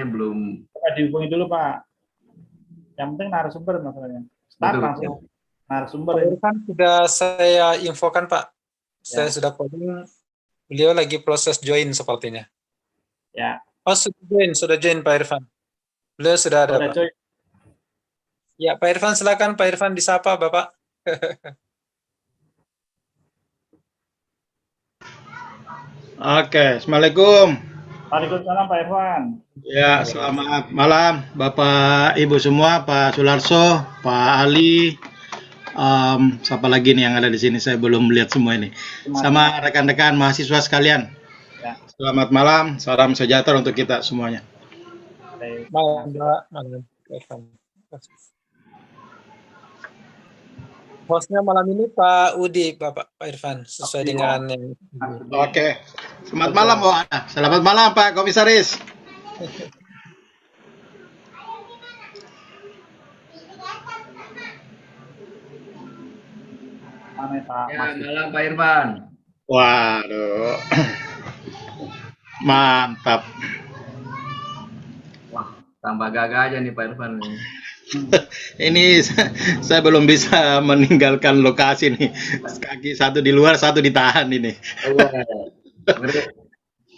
belum. Pak, dihubungi dulu Pak. Yang penting narasumber masalahnya. Start Betul, langsung narasumber. Pak Irfan sudah saya infokan Pak. Saya sudah calling. Beliau lagi proses join sepertinya. Ya. Oh sudah join Pak Irfan. Beliau sudah ada Pak. Join. Ya Pak Irfan silakan Pak Irfan disapa Bapak. Oke, Assalamualaikum. Waalaikumsalam Pak Irfan. Ya, selamat malam Bapak Ibu semua, Pak Sularso, Pak Ali, siapa lagi nih yang ada di sini? Saya belum melihat semua ini. Sama rekan-rekan mahasiswa sekalian. Ya. Selamat malam, salam sejahtera untuk kita semuanya. Malam Pak, malam. Hostnya malam ini Pak Udi, Pak Irfan, sesuai dengan yang... Oke, selamat malam Bu Ana. Selamat malam Pak Komisaris. Malam Pak Irfan. Waduh, mantap. Wah, tambah gagah aja nih Pak Irfan. Ini saya belum bisa meninggalkan lokasi nih. Kaki satu di luar, satu ditahan ini.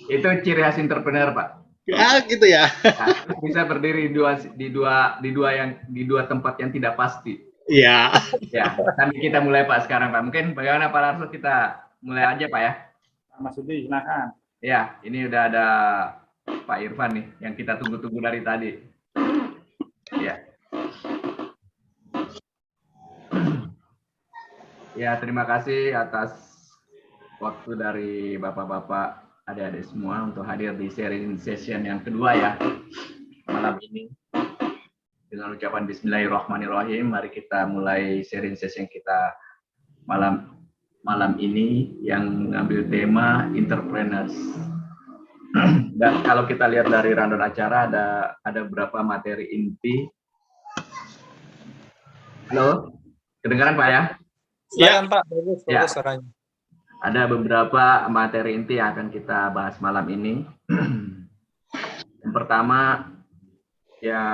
Itu ciri khas entrepreneur, Pak. Ya, gitu ya. Nah, bisa berdiri di dua tempat yang tidak pasti. Iya. Ya, sambil kita mulai Pak sekarang Pak. Mungkin bagaimana Pak Larso, kita mulai aja Pak ya. Mas Udi, silakan. Ya, ini udah ada Pak Irfan nih yang kita tunggu-tunggu dari tadi. Ya. Ya, terima kasih atas waktu dari Bapak-bapak, adik-adik semua untuk hadir di sharing session yang kedua ya malam ini. Dengan ucapan Bismillahirrahmanirrahim, mari kita mulai sharing session kita malam ini yang mengambil tema entrepreneurs. Dan kalau kita lihat dari rundown acara ada beberapa materi inti. Halo, kedengaran Pak ya? Silakan Pak, bagus Ya. suaranya. Ada beberapa materi inti yang akan kita bahas malam ini. Yang pertama, ya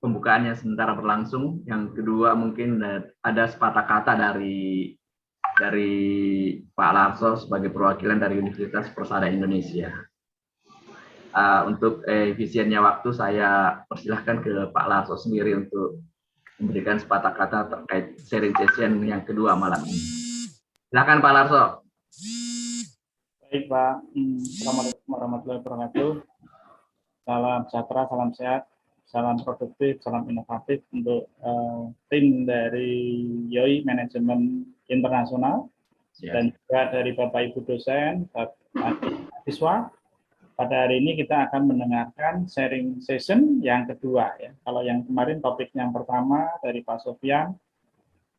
pembukaannya sementara berlangsung. Yang kedua, mungkin ada sepatah kata dari Pak Larso sebagai perwakilan dari Universitas Persada Indonesia. Untuk efisiennya waktu, saya persilahkan ke Pak Larso sendiri untuk memberikan sepatah kata terkait sharing session yang kedua malam ini. Silakan Pak Larso. Baik Pak, Assalamualaikum warahmatullahi wabarakatuh. Salam sejahtera, salam sehat, salam produktif, salam inovatif untuk tim dari YOI Manajemen Internasional dan juga dari Bapak Ibu dosen, mahasiswa. Pada hari ini kita akan mendengarkan sharing session yang kedua ya. Kalau yang kemarin topik yang pertama dari Pak Sofyan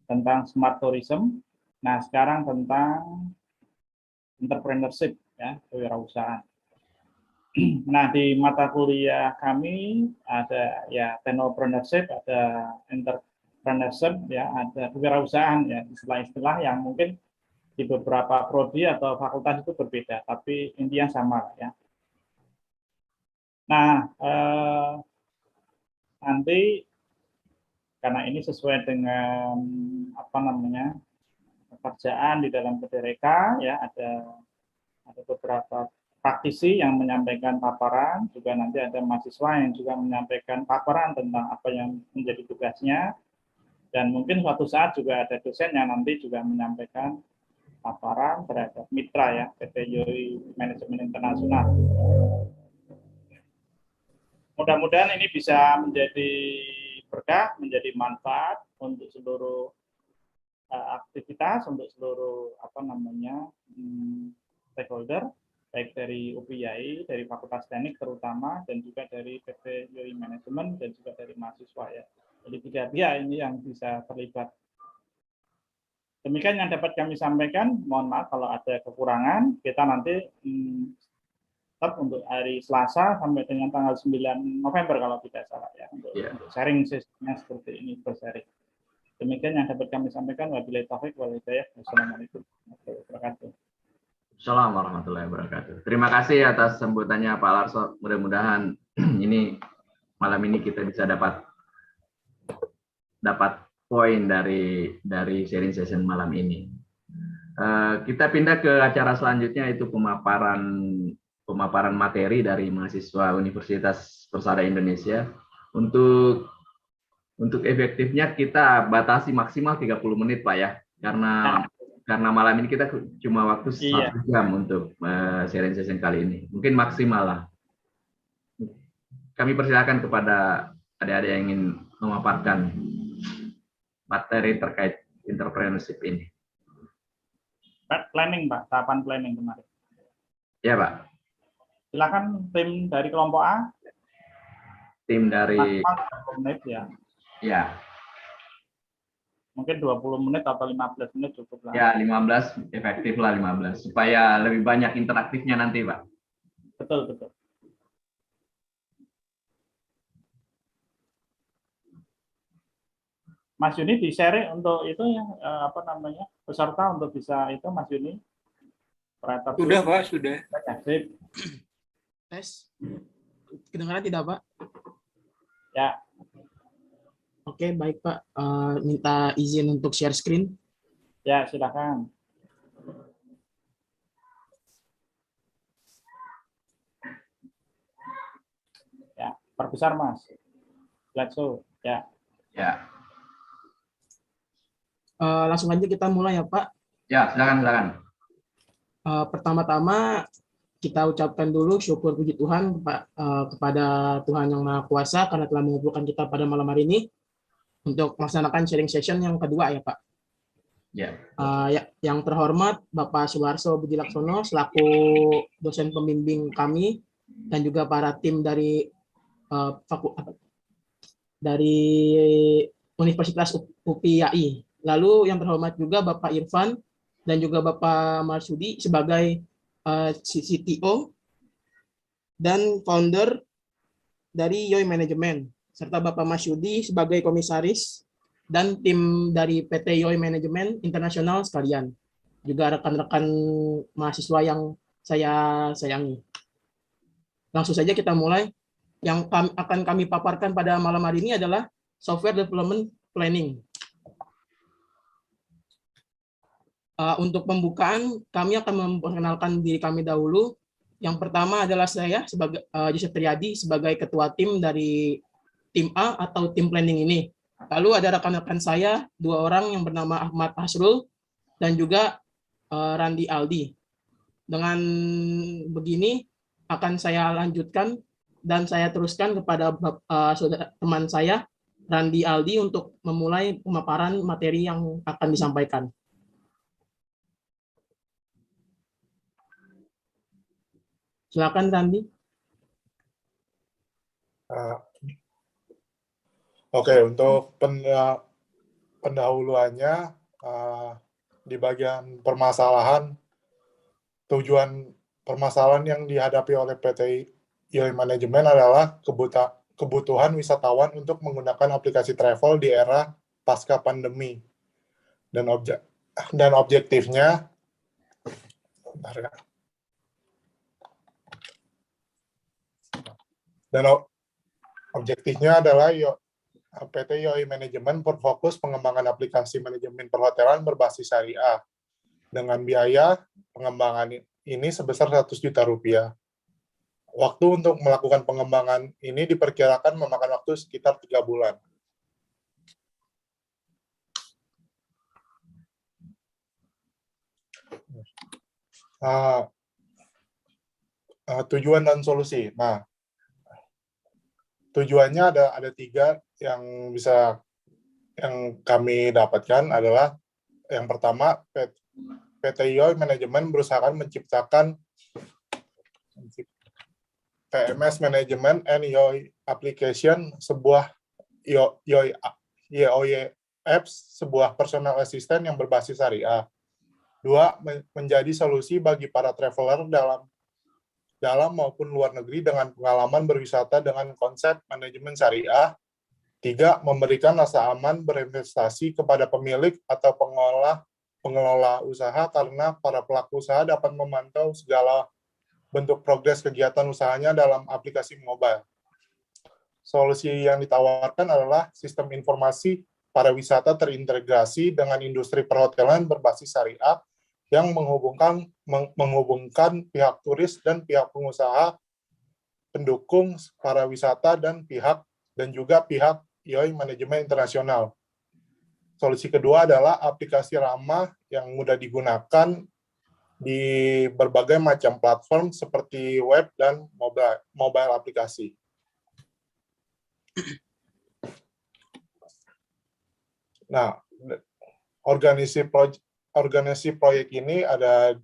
tentang smart tourism. Nah, sekarang tentang entrepreneurship ya, kewirausahaan. Nah, di mata kuliah kami ada ya technopreneurship, ada entrepreneurship ya, ada kewirausahaan ya, istilah-istilah yang mungkin di beberapa prodi atau fakultas itu berbeda, tapi intinya sama ya. Nah, nanti karena ini sesuai dengan apa namanya pekerjaan di dalam PDRK ya, ada beberapa praktisi yang menyampaikan paparan, juga nanti ada mahasiswa yang juga menyampaikan paparan tentang apa yang menjadi tugasnya, dan mungkin suatu saat juga ada dosen yang nanti juga menyampaikan paparan terhadap mitra ya, PT YOI Manajemen Internasional. Mudah-mudahan ini bisa menjadi berkah, menjadi manfaat untuk seluruh aktivitas, untuk seluruh apa namanya stakeholder, baik dari UPI, dari Fakultas Teknik terutama, dan juga dari PT YOI Manajemen dan juga dari mahasiswa ya. Jadi 3 pihak ini yang bisa terlibat. Demikian yang dapat kami sampaikan. Mohon maaf kalau ada kekurangan. Kita nanti tetap untuk hari Selasa sampai dengan tanggal 9 November kalau tidak salah ya, untuk sharing sessionnya seperti ini, bersharing. Demikian yang dapat kami sampaikan. Wabillahi taufiq wal hidayah. Wassalamualaikum warahmatullahi wabarakatuh. Assalamualaikum warahmatullahi wabarakatuh. Terima kasih atas sambutannya Pak Larso. Mudah-mudahan ini malam ini kita bisa dapat poin dari sharing session malam ini. Kita pindah ke acara selanjutnya, itu pemaparan materi dari mahasiswa Universitas Persada Indonesia. Untuk efektifnya kita batasi maksimal 30 menit Pak ya, karena malam ini kita cuma waktu 1 jam untuk sharing session kali ini. Mungkin maksimal lah. Kami persilakan kepada adik-adik yang ingin memaparkan materi terkait entrepreneurship ini. Planning, Pak, tahapan planning kemarin. Ya, Pak. Silakan tim dari kelompok A. Tim dari 20 menit ya. Ya. Mungkin 20 menit atau 15 menit cukup lah. Ya, 15 efektif lah 15 supaya lebih banyak interaktifnya nanti, Pak. Betul, betul. Mas Yuni di-share untuk itu ya, peserta untuk bisa itu, Mas Yuni. Sudah, Pak, sudah. Sip. Tes. Kedengaran tidak, Pak? Ya. Oke, baik, Pak. Minta izin untuk share screen. Ya, silakan. Ya, perbesar, Mas. Let's go. Ya. Ya. Langsung aja kita mulai ya, Pak. Ya, silakan. Pertama-tama kita ucapkan dulu syukur puji Tuhan kepada Tuhan Yang Maha Kuasa karena telah mengumpulkan kita pada malam hari ini untuk melaksanakan sharing session yang kedua ya, Pak. Ya. Yang terhormat Bapak Sularso Budi Laksono selaku dosen pembimbing kami dan juga para tim dari Universitas UPI. Lalu yang terhormat juga Bapak Irfan dan juga Bapak Marsudi sebagai CTO dan founder dari YOI Management, serta Bapak Masyudi sebagai komisaris dan tim dari PT YOI Management Internasional sekalian. Juga rekan-rekan mahasiswa yang saya sayangi. Langsung saja kita mulai. Yang akan kami paparkan pada malam hari ini adalah Software Development Planning. Untuk pembukaan, kami akan memperkenalkan diri kami dahulu. Yang pertama adalah saya sebagai Yusuf Triadi sebagai ketua tim dari tim A atau tim planning ini. Lalu ada rekan-rekan saya 2 orang yang bernama Ahmad Hasrul dan juga Randi Aldi. Dengan begini akan saya lanjutkan dan saya teruskan kepada teman saya Randi Aldi untuk memulai pemaparan materi yang akan disampaikan. Silakan Randi. Oke, untuk pendahuluannya di bagian permasalahan, tujuan permasalahan yang dihadapi oleh PT YOI Management adalah kebutuhan wisatawan untuk menggunakan aplikasi travel di era pasca pandemi. Dan objektifnya adalah PT YOI Management berfokus pengembangan aplikasi manajemen perhotelan berbasis syariah dengan biaya pengembangan ini sebesar 100 juta rupiah. Waktu untuk melakukan pengembangan ini diperkirakan memakan waktu sekitar 3 bulan. Tujuan dan solusi. Nah, tujuannya ada 3 yang kami dapatkan adalah yang pertama, PT YOI Management berusaha menciptakan PMS Management and YOI Application, sebuah YOI Apps, sebuah personal assistant yang berbasis syariah. 2, menjadi solusi bagi para traveler dalam maupun luar negeri dengan pengalaman berwisata dengan konsep manajemen syariah. 3, memberikan rasa aman berinvestasi kepada pemilik atau pengelola pengelola usaha karena para pelaku usaha dapat memantau segala bentuk progres kegiatan usahanya dalam aplikasi mobile. Solusi yang ditawarkan adalah sistem informasi pariwisata terintegrasi dengan industri perhotelan berbasis syariah yang menghubungkan pihak turis dan pihak pengusaha, pendukung pariwisata dan juga pihak YOI manajemen internasional. Solusi kedua adalah aplikasi ramah yang mudah digunakan di berbagai macam platform seperti web dan mobile aplikasi. Nah, organisasi proyek ini ada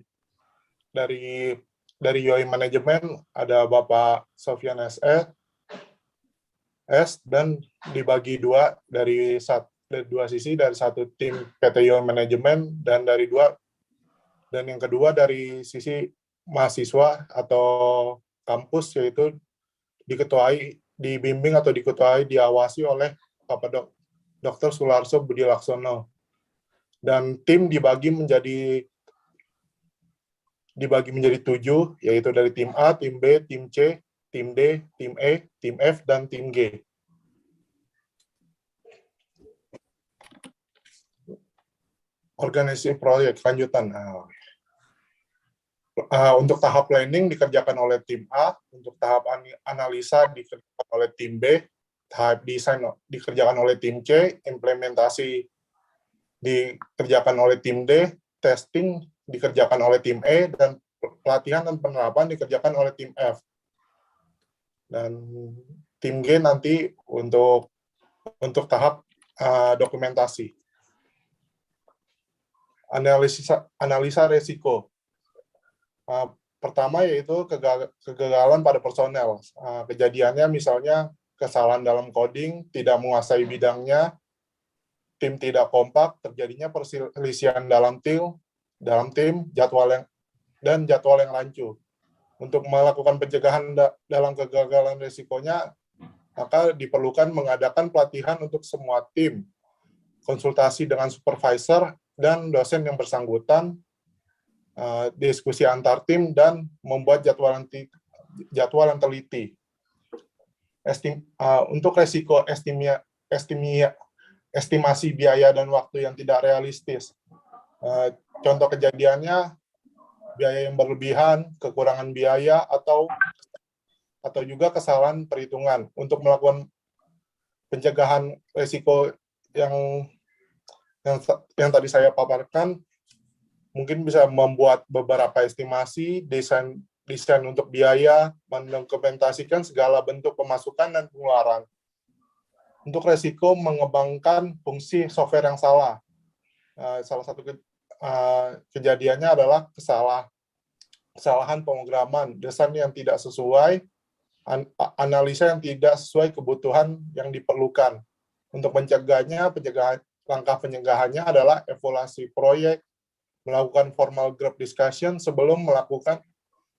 dari YOI Manajemen, ada Bapak Sofyan S dan dibagi dua dari dua sisi, dari satu tim PT YOI Manajemen dan yang kedua dari sisi mahasiswa atau kampus, yaitu dibimbing atau diketuai, diawasi oleh Bapak Dr. Sularso Budi Laksono. Dan tim dibagi menjadi 7, yaitu dari tim A, tim B, tim C, tim D, tim E, tim F, dan tim G. Organisasi proyek lanjutan. Untuk tahap planning dikerjakan oleh tim A, untuk tahap analisa dikerjakan oleh tim B, tahap desain dikerjakan oleh tim C, implementasi dikerjakan oleh tim D, testing dikerjakan oleh tim E, dan pelatihan dan penerapan dikerjakan oleh tim F. Dan tim G nanti untuk tahap dokumentasi. Analisa resiko. Pertama yaitu kegagalan pada personel. Kejadiannya misalnya kesalahan dalam coding, tidak menguasai bidangnya, tim tidak kompak, terjadinya perselisihan dalam tim, jadwal yang rancu. Untuk melakukan pencegahan dalam kegagalan risikonya, maka diperlukan mengadakan pelatihan untuk semua tim, konsultasi dengan supervisor dan dosen yang bersangkutan, diskusi antar tim, dan membuat jadwal yang teliti. Untuk resiko estimasi biaya dan waktu yang tidak realistis. Contoh kejadiannya, biaya yang berlebihan, kekurangan biaya, atau juga kesalahan perhitungan. Untuk melakukan pencegahan resiko yang tadi saya paparkan, mungkin bisa membuat beberapa estimasi, desain untuk biaya, mendokumentasikan segala bentuk pemasukan dan pengeluaran. Untuk resiko mengembangkan fungsi software yang salah. Salah satu kejadiannya adalah kesalahan pemrograman, desain yang tidak sesuai, analisa yang tidak sesuai kebutuhan yang diperlukan. Untuk mencegahnya, langkah pencegahannya adalah evaluasi proyek, melakukan formal group discussion sebelum melakukan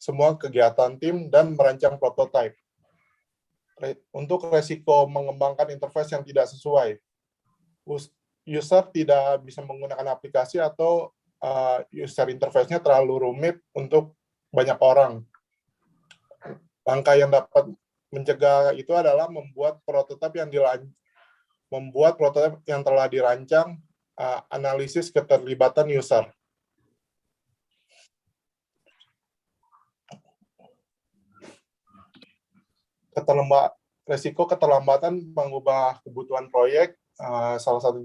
semua kegiatan tim, dan merancang prototipe. Untuk resiko mengembangkan interface yang tidak sesuai, user tidak bisa menggunakan aplikasi atau user interface-nya terlalu rumit untuk banyak orang. Langkah yang dapat mencegah itu adalah membuat prototipe yang telah dirancang, analisis keterlibatan user. Resiko keterlambatan mengubah kebutuhan proyek. Salah satu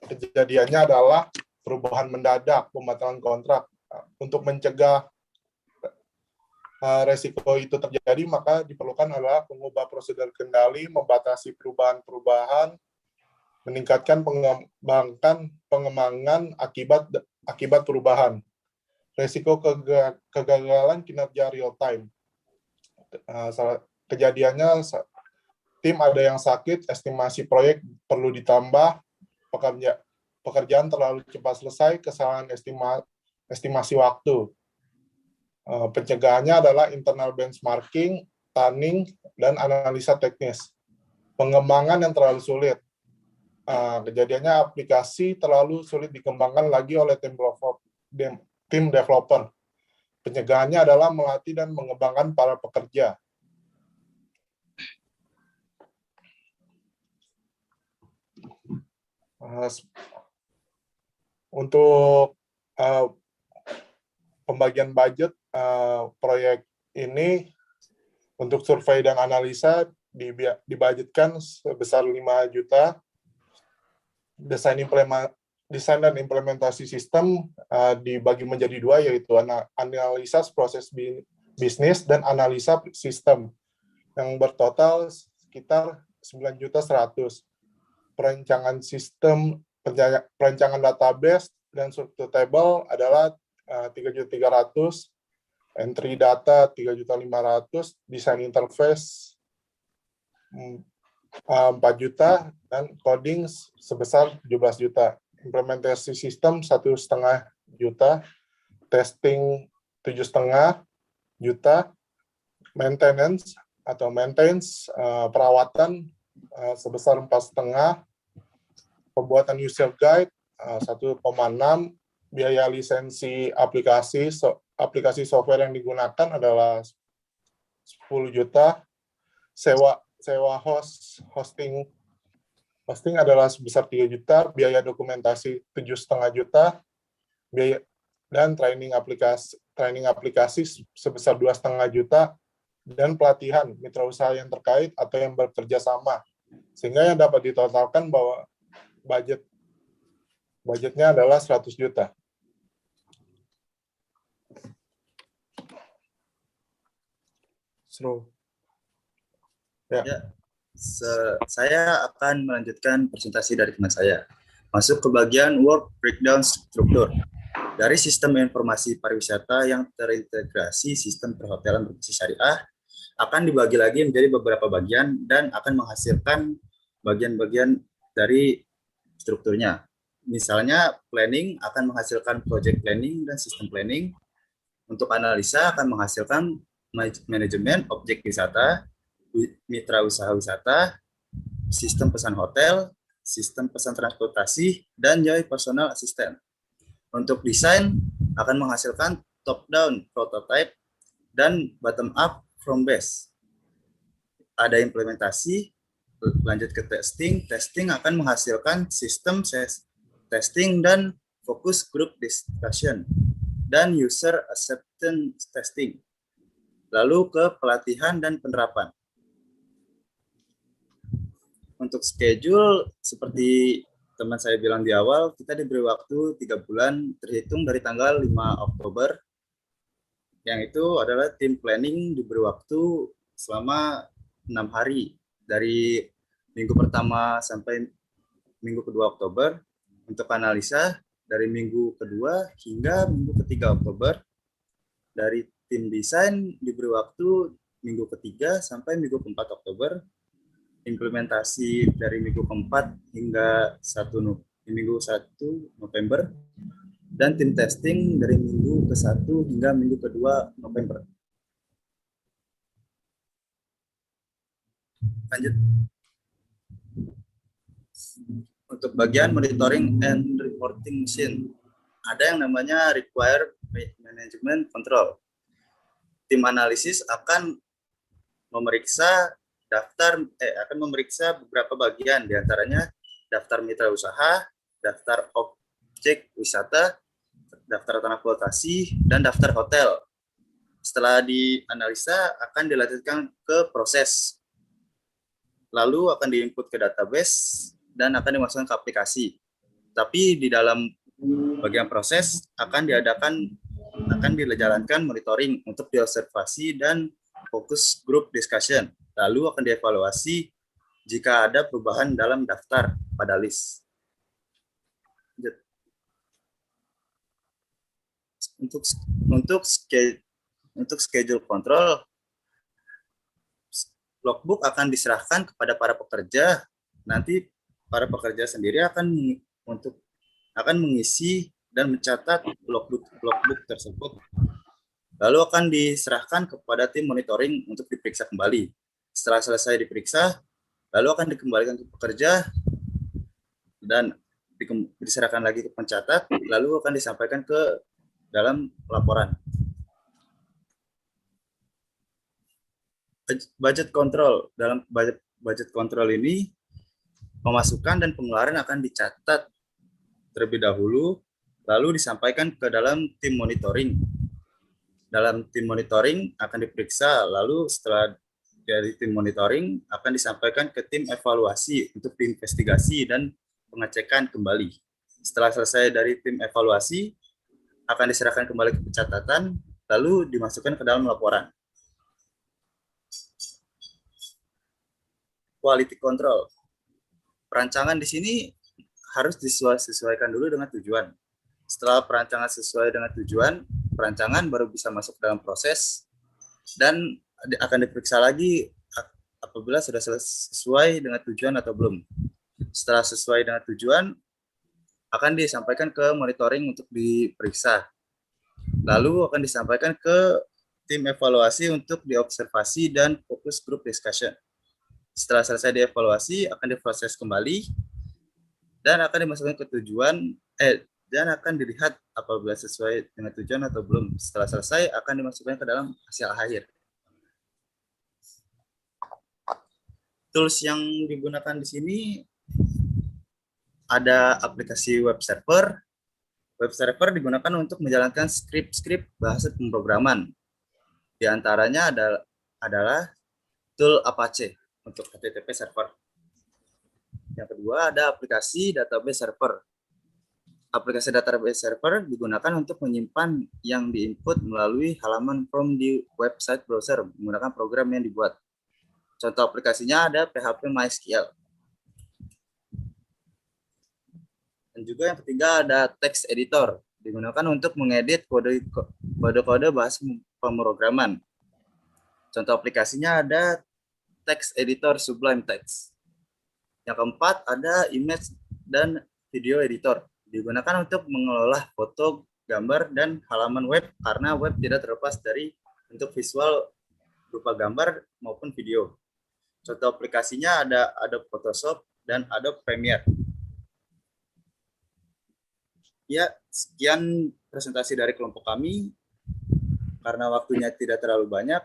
kejadiannya adalah perubahan mendadak, pembatalan kontrak. Untuk mencegah resiko itu terjadi, maka diperlukan adalah mengubah prosedur kendali, membatasi perubahan-perubahan, meningkatkan pengembangan akibat perubahan. Resiko kegagalan kinerja real time. Kejadiannya, tim ada yang sakit, estimasi proyek perlu ditambah, pekerjaan terlalu cepat selesai, kesalahan estimasi waktu. Pencegahannya adalah internal benchmarking, planning, dan analisa teknis. Pengembangan yang terlalu sulit. kejadiannya aplikasi terlalu sulit dikembangkan lagi oleh tim developer. Pencegahannya adalah melatih dan mengembangkan para pekerja. Untuk pembagian budget proyek ini untuk survei dan analisa dibudgetkan sebesar 5 juta. Desain dan implementasi sistem dibagi menjadi 2, yaitu analisa proses bisnis dan analisa sistem, yang bertotal sekitar 9.100.000. Perancangan sistem, perancangan database dan struktur table adalah 3.300.000, entry data 3.500.000, desain interface 4 juta, dan coding sebesar 17 juta. Implementasi sistem 1,5 juta, testing 7,5 juta, maintenance perawatan sebesar 4,5, pembuatan user guide 1,6, biaya lisensi aplikasi software yang digunakan adalah 10 juta, sewa hosting adalah sebesar 3 juta, biaya dokumentasi 7,5 juta, biaya dan training aplikasi sebesar 2,5 juta, dan pelatihan mitra usaha yang terkait atau yang bekerja sama. Sehingga yang dapat ditotalkan bahwa budgetnya adalah 100 juta. Ya, saya akan melanjutkan presentasi dari teman saya. Masuk ke bagian work breakdown struktur. Dari sistem informasi pariwisata yang terintegrasi sistem perhotelan berbasis syariah akan dibagi lagi menjadi beberapa bagian dan akan menghasilkan bagian-bagian dari strukturnya. Misalnya planning akan menghasilkan project planning dan sistem planning. Untuk analisa akan menghasilkan manajemen objek wisata, mitra usaha wisata, sistem pesan hotel, sistem pesan transportasi, dan Joy Personal Assistant. Untuk desain akan menghasilkan top-down prototype dan bottom-up from base. Ada implementasi, lanjut ke testing. Testing akan menghasilkan sistem testing dan focus group discussion, dan user acceptance testing. Lalu ke pelatihan dan penerapan. Untuk schedule, seperti teman saya bilang di awal, kita diberi waktu 3 bulan terhitung dari tanggal 5 Oktober. Yang itu adalah tim planning diberi waktu selama 6 hari. Dari minggu pertama sampai minggu kedua Oktober. Untuk analisa, dari minggu kedua hingga minggu ketiga Oktober. Dari tim desain diberi waktu minggu ketiga sampai minggu keempat Oktober. Implementasi dari minggu keempat hingga minggu 1 November, dan tim testing dari minggu ke-1 hingga minggu ke-2 November. Lanjut. Untuk bagian monitoring and reporting machine, ada yang namanya require management control. Tim analisis akan memeriksa beberapa bagian, diantaranya daftar mitra usaha, daftar objek wisata, daftar transportasi, dan daftar hotel. Setelah dianalisa, akan dilanjutkan ke proses. Lalu akan diinput ke database dan akan dimasukkan ke aplikasi. Tapi di dalam bagian proses akan dijalankan monitoring untuk diobservasi dan fokus group discussion. Lalu akan dievaluasi jika ada perubahan dalam daftar pada list. Untuk schedule control, logbook akan diserahkan kepada para pekerja. Nanti para pekerja sendiri akan mengisi dan mencatat logbook tersebut. Lalu akan diserahkan kepada tim monitoring untuk diperiksa kembali. Setelah selesai diperiksa, lalu akan dikembalikan ke pekerja dan diserahkan lagi ke pencatat, lalu akan disampaikan ke dalam laporan. Budget control. Dalam budget control ini, pemasukan dan pengeluaran akan dicatat terlebih dahulu, lalu disampaikan ke dalam tim monitoring. Dalam tim monitoring akan diperiksa, lalu setelah dari tim monitoring akan disampaikan ke tim evaluasi untuk diinvestigasi dan pengecekan kembali. Setelah selesai dari tim evaluasi, akan diserahkan kembali ke pencatatan, lalu dimasukkan ke dalam laporan. Quality control. Perancangan di sini harus disesuaikan dulu dengan tujuan. Setelah perancangan sesuai dengan tujuan, perancangan baru bisa masuk dalam proses dan akan diperiksa lagi apabila sudah sesuai dengan tujuan atau belum. Setelah sesuai dengan tujuan, akan disampaikan ke monitoring untuk diperiksa. Lalu akan disampaikan ke tim evaluasi untuk diobservasi dan fokus group discussion. Setelah selesai dievaluasi, akan diproses kembali dan akan dimasukkan ke tujuan, dan akan dilihat apabila sesuai dengan tujuan atau belum. Setelah selesai, akan dimasukkan ke dalam hasil akhir. Tools yang digunakan di sini ada aplikasi web server. Web server digunakan untuk menjalankan skrip-skrip bahasa pemrograman. Di antaranya adalah tool Apache untuk HTTP server. Yang kedua ada aplikasi database server. Aplikasi database server digunakan untuk menyimpan yang diinput melalui halaman form di website browser menggunakan program yang dibuat. Contoh aplikasinya ada PHP MySQL. Dan juga yang ketiga ada text editor, digunakan untuk mengedit kode-kode bahasa pemrograman. Contoh aplikasinya ada text editor Sublime Text. Yang keempat ada image dan video editor, digunakan untuk mengelola foto, gambar, dan halaman web karena web tidak terlepas dari bentuk visual berupa gambar maupun video. Contoh aplikasinya ada Adobe Photoshop dan Adobe Premiere. Ya, sekian presentasi dari kelompok kami. Karena waktunya tidak terlalu banyak,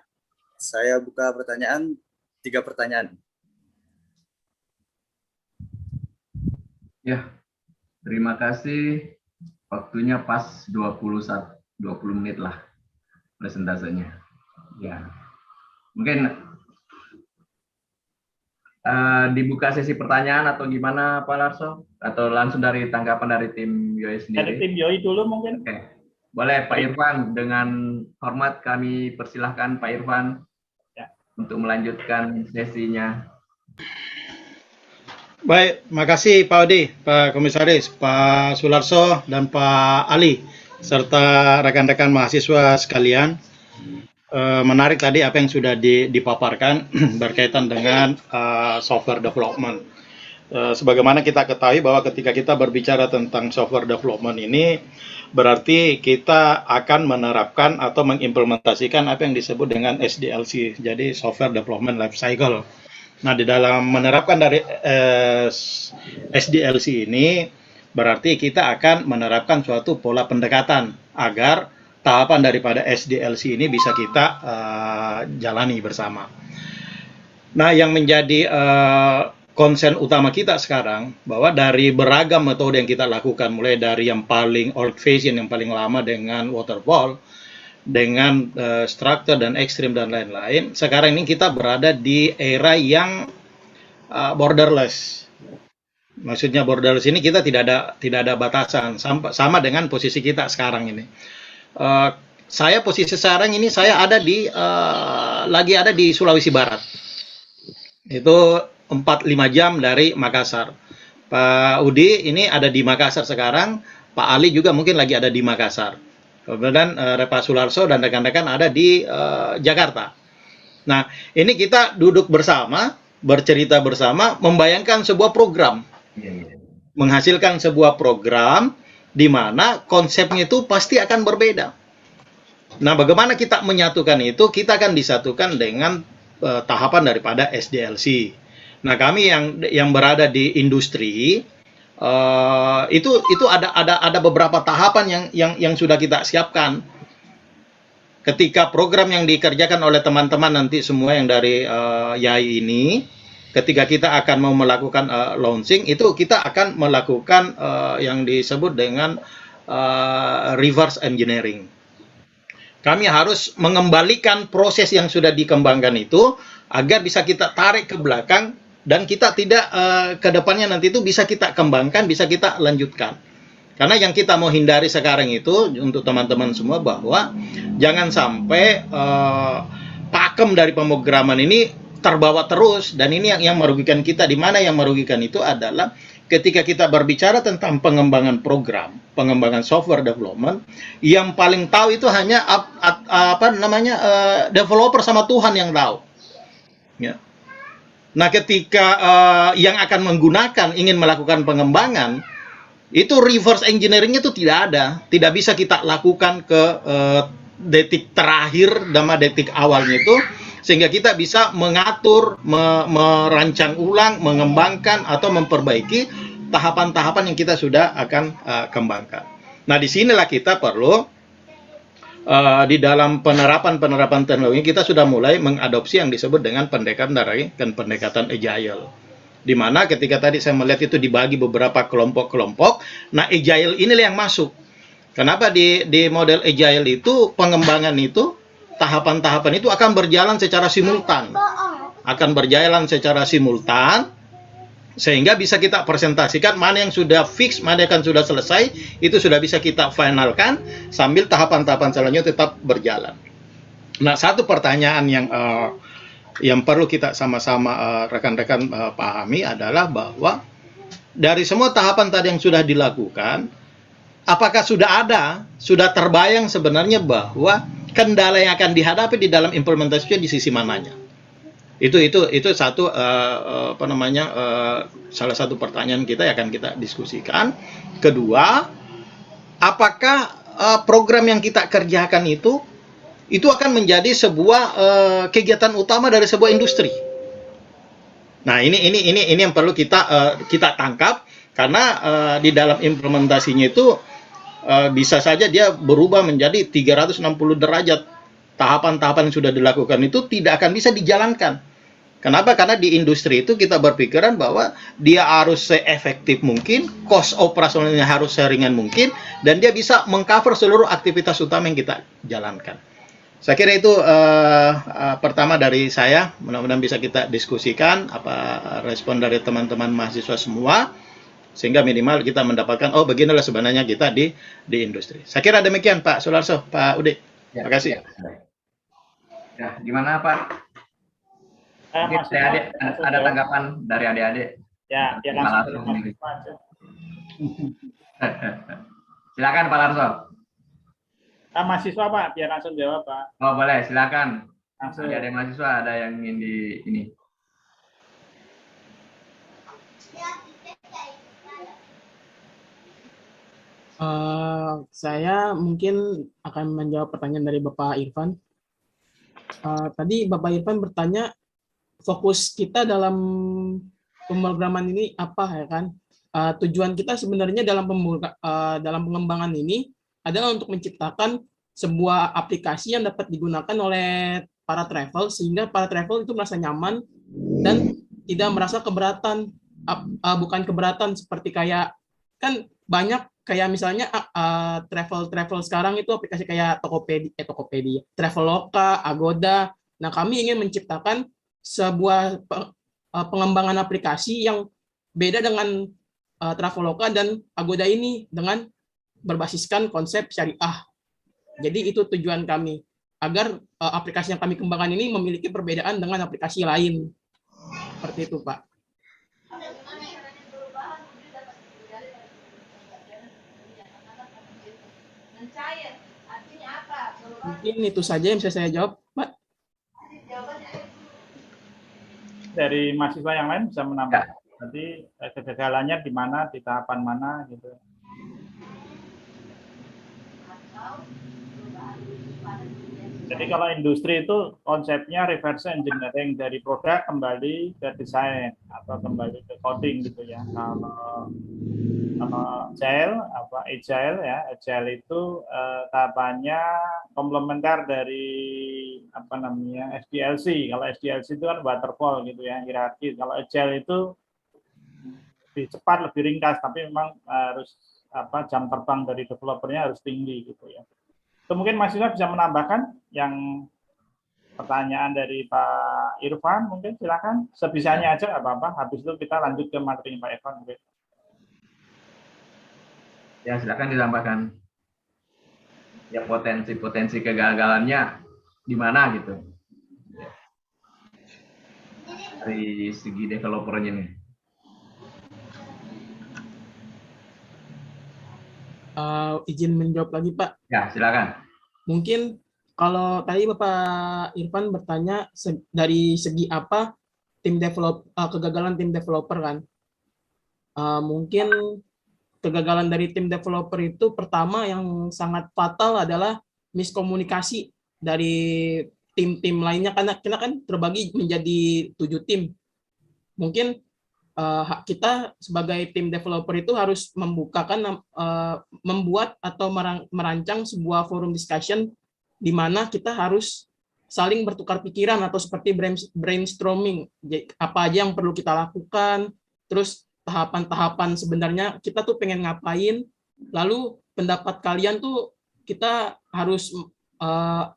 saya buka pertanyaan, 3 pertanyaan. Ya, terima kasih. Waktunya pas 20 menit lah presentasenya. Ya, mungkin dibuka sesi pertanyaan atau gimana Pak Larso? Atau langsung dari tanggapan dari tim YOI sendiri? Dari tim YOI dulu mungkin. Oke. Boleh Pak Irfan, dengan hormat kami persilahkan Pak Irfan untuk melanjutkan sesinya. Baik, makasih Pak Odi, Pak Komisaris, Pak Sularso, dan Pak Ali, serta rekan-rekan mahasiswa sekalian. Menarik tadi apa yang sudah dipaparkan berkaitan dengan software development. Sebagaimana kita ketahui bahwa ketika kita berbicara tentang software development ini, berarti kita akan menerapkan atau mengimplementasikan apa yang disebut dengan SDLC, jadi Software Development Life Cycle. Nah, di dalam menerapkan dari SDLC ini, berarti kita akan menerapkan suatu pola pendekatan agar tahapan daripada SDLC ini bisa kita jalani bersama. Nah, yang menjadi konsen utama kita sekarang, bahwa dari beragam metode yang kita lakukan, mulai dari yang paling old fashion, yang paling lama dengan waterfall, dengan struktur dan ekstrim dan lain-lain, sekarang ini kita berada di era yang borderless. Maksudnya borderless ini kita tidak ada batasan, sama dengan posisi kita sekarang ini. Saya posisi sekarang ini saya ada lagi ada di Sulawesi Barat. Itu 4-5 jam dari Makassar. Pak Udi ini ada di Makassar sekarang, Pak Ali juga mungkin lagi ada di Makassar. Kemudian Pak Sularso dan rekan-rekan ada di Jakarta. Nah, ini kita duduk bersama, bercerita bersama, membayangkan sebuah program. Menghasilkan sebuah program di mana konsepnya itu pasti akan berbeda. Nah, bagaimana kita menyatukan itu? Kita akan disatukan dengan tahapan daripada SDLC. Nah, kami yang berada di industri, itu ada beberapa tahapan yang sudah kita siapkan. Ketika program yang dikerjakan oleh teman-teman nanti semua yang dari YAI ini, ketika kita akan mau melakukan launching, itu kita akan melakukan yang disebut dengan reverse engineering. Kami harus mengembalikan proses yang sudah dikembangkan itu agar bisa kita tarik ke belakang dan kita tidak ke depannya nanti itu bisa kita kembangkan, bisa kita lanjutkan. Karena yang kita mau hindari sekarang itu untuk teman-teman semua bahwa jangan sampai pakem dari pemrograman ini terbawa terus, dan ini yang merugikan kita. Di mana yang merugikan itu adalah ketika kita berbicara tentang pengembangan program, pengembangan software development, yang paling tahu itu hanya developer sama Tuhan yang tahu. Ya. Nah, ketika yang akan menggunakan ingin melakukan pengembangan, itu reverse engineering itu tidak ada, tidak bisa kita lakukan ke detik terakhir sama detik awalnya itu, sehingga kita bisa mengatur, merancang ulang, mengembangkan atau memperbaiki tahapan-tahapan yang kita sudah akan kembangkan. Nah, disinilah kita perlu di dalam penerapan teknologi kita sudah mulai mengadopsi yang disebut dengan pendekatan agile. Di mana ketika tadi saya melihat itu dibagi beberapa kelompok-kelompok, nah agile inilah yang masuk. Kenapa di model agile itu pengembangan itu tahapan-tahapan itu akan berjalan secara simultan. Sehingga bisa kita presentasikan mana yang sudah fix, mana yang sudah selesai, itu sudah bisa kita finalkan sambil tahapan-tahapan selanjutnya tetap berjalan. Nah, satu pertanyaan yang perlu kita sama-sama rekan-rekan pahami adalah bahwa dari semua tahapan tadi yang sudah dilakukan, apakah sudah terbayang sebenarnya bahwa kendala yang akan dihadapi di dalam implementasinya di sisi mananya? Itu satu salah satu pertanyaan kita yang akan kita diskusikan. Kedua, apakah program yang kita kerjakan itu akan menjadi sebuah kegiatan utama dari sebuah industri? Nah, ini yang perlu kita tangkap, karena di dalam implementasinya itu bisa saja dia berubah menjadi 360 derajat. Tahapan-tahapan yang sudah dilakukan itu tidak akan bisa dijalankan. Kenapa? Karena di industri itu kita berpikiran bahwa dia harus se-efektif mungkin, cost operasionalnya harus seringan mungkin, dan dia bisa mengcover seluruh aktivitas utama yang kita jalankan. Saya kira itu pertama dari saya. Mudah-mudahan bisa kita diskusikan apa respon dari teman-teman mahasiswa semua, sehingga minimal kita mendapatkan beginilah sebenarnya kita di industri. Saya kira demikian, Pak Sularso, Pak Ude. Terima kasih. Ya, gimana Pak? Mungkin ada tanggapan dari adik-adik? Ya, langsung. Silakan Pak Larso. Mahasiswa Pak, biar langsung jawab Pak. Oh boleh, silakan. Langsung. Ada mahasiswa, ada yang ingin ini. Saya mungkin akan menjawab pertanyaan dari Bapak Irfan. Tadi Bapak Irfan bertanya fokus kita dalam pemrograman ini apa, ya kan? Tujuan kita sebenarnya dalam pengembangan ini adalah untuk menciptakan sebuah aplikasi yang dapat digunakan oleh para travel, sehingga para travel itu merasa nyaman dan tidak merasa keberatan. Bukan keberatan seperti kayak, kan banyak kayak misalnya travel sekarang itu aplikasi kayak Tokopedia, Traveloka, Agoda. Nah, kami ingin menciptakan sebuah pengembangan aplikasi yang beda dengan Traveloka dan Agoda ini, dengan berbasiskan konsep syariah. Jadi itu tujuan kami, agar aplikasi yang kami kembangkan ini memiliki perbedaan dengan aplikasi lain. Seperti itu, Pak. Mungkin itu saja yang bisa saya jawab, Pak. Dari mahasiswa yang lain bisa menambah. Nanti kegagalannya di mana, di tahapan mana, gitu. Jadi kalau industri itu konsepnya reverse engineering, dari produk kembali ke desain atau kembali ke coding gitu ya. Kalau agile ya, agile itu tahapannya komplementer dari SDLC. Kalau SDLC itu kan waterfall gitu ya, hierarki. Kalau agile itu lebih cepat, lebih ringkas, tapi memang harus jam terbang dari developernya harus tinggi gitu ya. Itu mungkin mahasiswa bisa menambahkan yang pertanyaan dari Pak Irfan, mungkin silakan sebisanya aja, nggak apa-apa. Habis itu kita lanjut ke materi Pak Irfan mungkin. Ya, silakan ditambahkan. Ya, potensi kegagalannya di mana gitu. Dari segi developernya nih. Izin menjawab lagi, Pak. Ya, silakan. Mungkin kalau tadi Bapak Irfan bertanya dari segi apa kegagalan tim developer kan. Mungkin kegagalan dari tim developer itu pertama yang sangat fatal adalah miskomunikasi dari tim-tim lainnya, karena kita kan terbagi menjadi 7 tim. Mungkin kita sebagai tim developer itu harus membuat atau merancang sebuah forum discussion di mana kita harus saling bertukar pikiran atau seperti brainstorming, apa aja yang perlu kita lakukan, terus tahapan-tahapan sebenarnya kita tuh pengen ngapain, lalu pendapat kalian tuh kita harus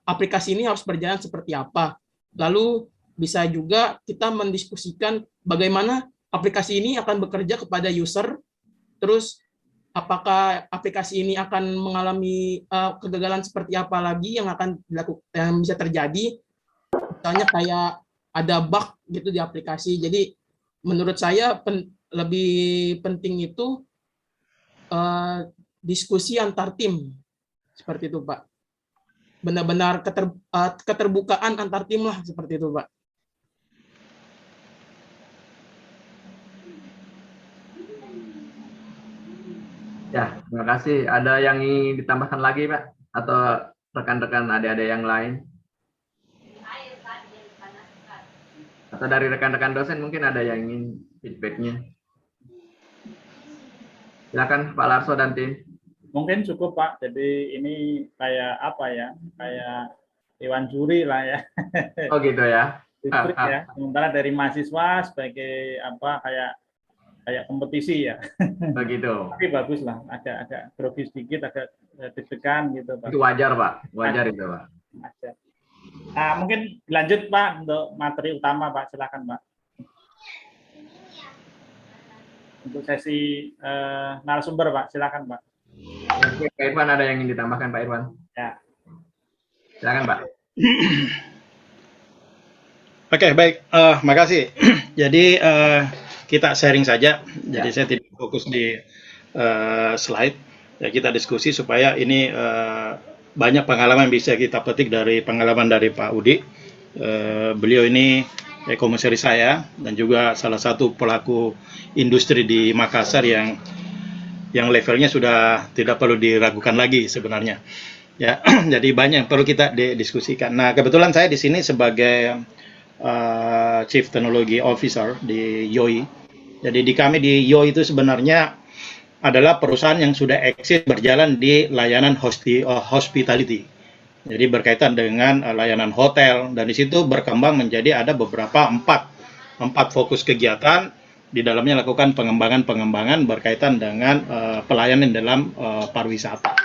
aplikasi ini harus berjalan seperti apa, lalu bisa juga kita mendiskusikan bagaimana aplikasi ini akan bekerja kepada user, terus apakah aplikasi ini akan mengalami kegagalan seperti apa lagi yang akan dilakukan, yang bisa terjadi, misalnya kayak ada bug gitu di aplikasi. Jadi menurut saya lebih penting itu diskusi antar tim, seperti itu Pak. Benar-benar keterbukaan antar tim lah, seperti itu Pak. Ya, terima kasih. Ada yang ingin ditambahkan lagi, Pak? Atau rekan-rekan adik-adik yang lain? Atau dari rekan-rekan dosen mungkin ada yang ingin feedback-nya? Silakan Pak Larso dan tim. Mungkin cukup Pak. Jadi ini kayak apa ya? Kayak dewan juri lah ya. Oh gitu ya. Ya. Sementara dari mahasiswa sebagai kayak kompetisi ya. Begitu. Tapi bagus lah, agak grogi sedikit, agak deg-degan gitu Pak. Itu wajar Pak, wajar itu Pak. Wajar. Nah, mungkin lanjut Pak untuk materi utama Pak, silakan Pak. Untuk sesi narasumber Pak, silakan Pak. Pak Irfan, ada yang ingin ditambahkan Pak Irfan? Ya. Silakan Pak. Oke, baik. Makasih. Jadi kita sharing saja. Jadi saya tidak fokus di slide. Ya, kita diskusi supaya ini banyak pengalaman bisa kita petik dari pengalaman dari Pak Udi. Beliau ini komisaris saya dan juga salah satu pelaku industri di Makassar yang levelnya sudah tidak perlu diragukan lagi sebenarnya. Ya, jadi banyak yang perlu kita diskusikan. Nah, kebetulan saya di sini sebagai Chief Technology Officer di YOI. Jadi di kami di YOI itu sebenarnya adalah perusahaan yang sudah eksis berjalan di layanan hospitality. Jadi berkaitan dengan layanan hotel, dan di situ berkembang menjadi ada beberapa empat fokus kegiatan. Di dalamnya lakukan pengembangan berkaitan dengan pelayanan dalam pariwisata.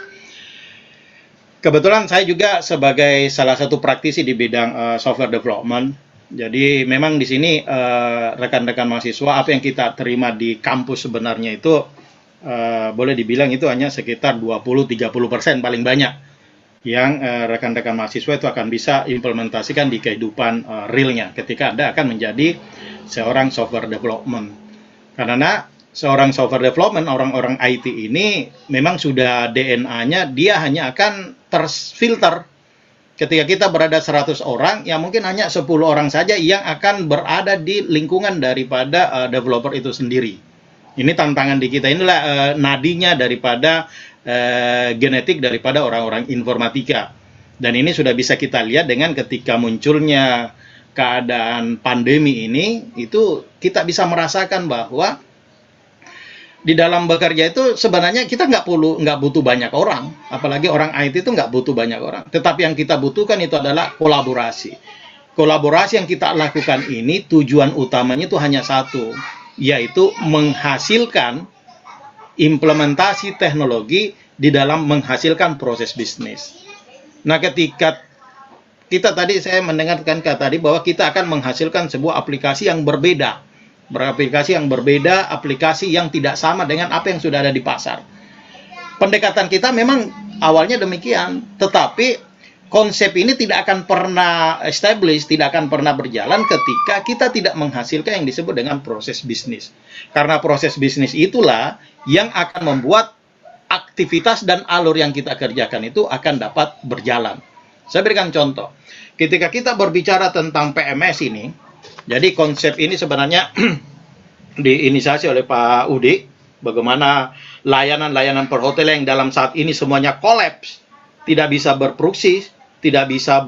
Kebetulan saya juga sebagai salah satu praktisi di bidang software development. Jadi memang di sini rekan-rekan mahasiswa, apa yang kita terima di kampus sebenarnya itu boleh dibilang itu hanya sekitar 20-30% paling banyak yang rekan-rekan mahasiswa itu akan bisa implementasikan di kehidupan realnya ketika Anda akan menjadi seorang software development. Karena seorang software development, orang-orang IT ini memang sudah DNA-nya, dia hanya akan terfilter. Ketika kita berada 100 orang, ya mungkin hanya 10 orang saja yang akan berada di lingkungan daripada developer itu sendiri. Ini tantangan di kita, inilah nadinya daripada genetik daripada orang-orang informatika. Dan ini sudah bisa kita lihat dengan ketika munculnya keadaan pandemi ini, itu kita bisa merasakan bahwa di dalam bekerja itu sebenarnya kita nggak butuh banyak orang, apalagi orang IT itu nggak butuh banyak orang. Tetapi yang kita butuhkan itu adalah kolaborasi. Kolaborasi yang kita lakukan ini tujuan utamanya itu hanya satu, yaitu menghasilkan implementasi teknologi di dalam menghasilkan proses bisnis. Nah, ketika kita tadi saya mendengarkan tadi bahwa kita akan menghasilkan sebuah aplikasi yang berbeda. Beraplikasi yang berbeda, aplikasi yang tidak sama dengan apa yang sudah ada di pasar. Pendekatan kita memang awalnya demikian, tetapi konsep ini tidak akan pernah establish, tidak akan pernah berjalan ketika kita tidak menghasilkan yang disebut dengan proses bisnis. Karena proses bisnis itulah yang akan membuat aktivitas dan alur yang kita kerjakan itu akan dapat berjalan. Saya berikan contoh. Ketika kita berbicara tentang PMS ini, jadi konsep ini sebenarnya diinisiasi oleh Pak Udi, bagaimana layanan-layanan perhotelan yang dalam saat ini semuanya kolaps, tidak bisa berfungsi, tidak bisa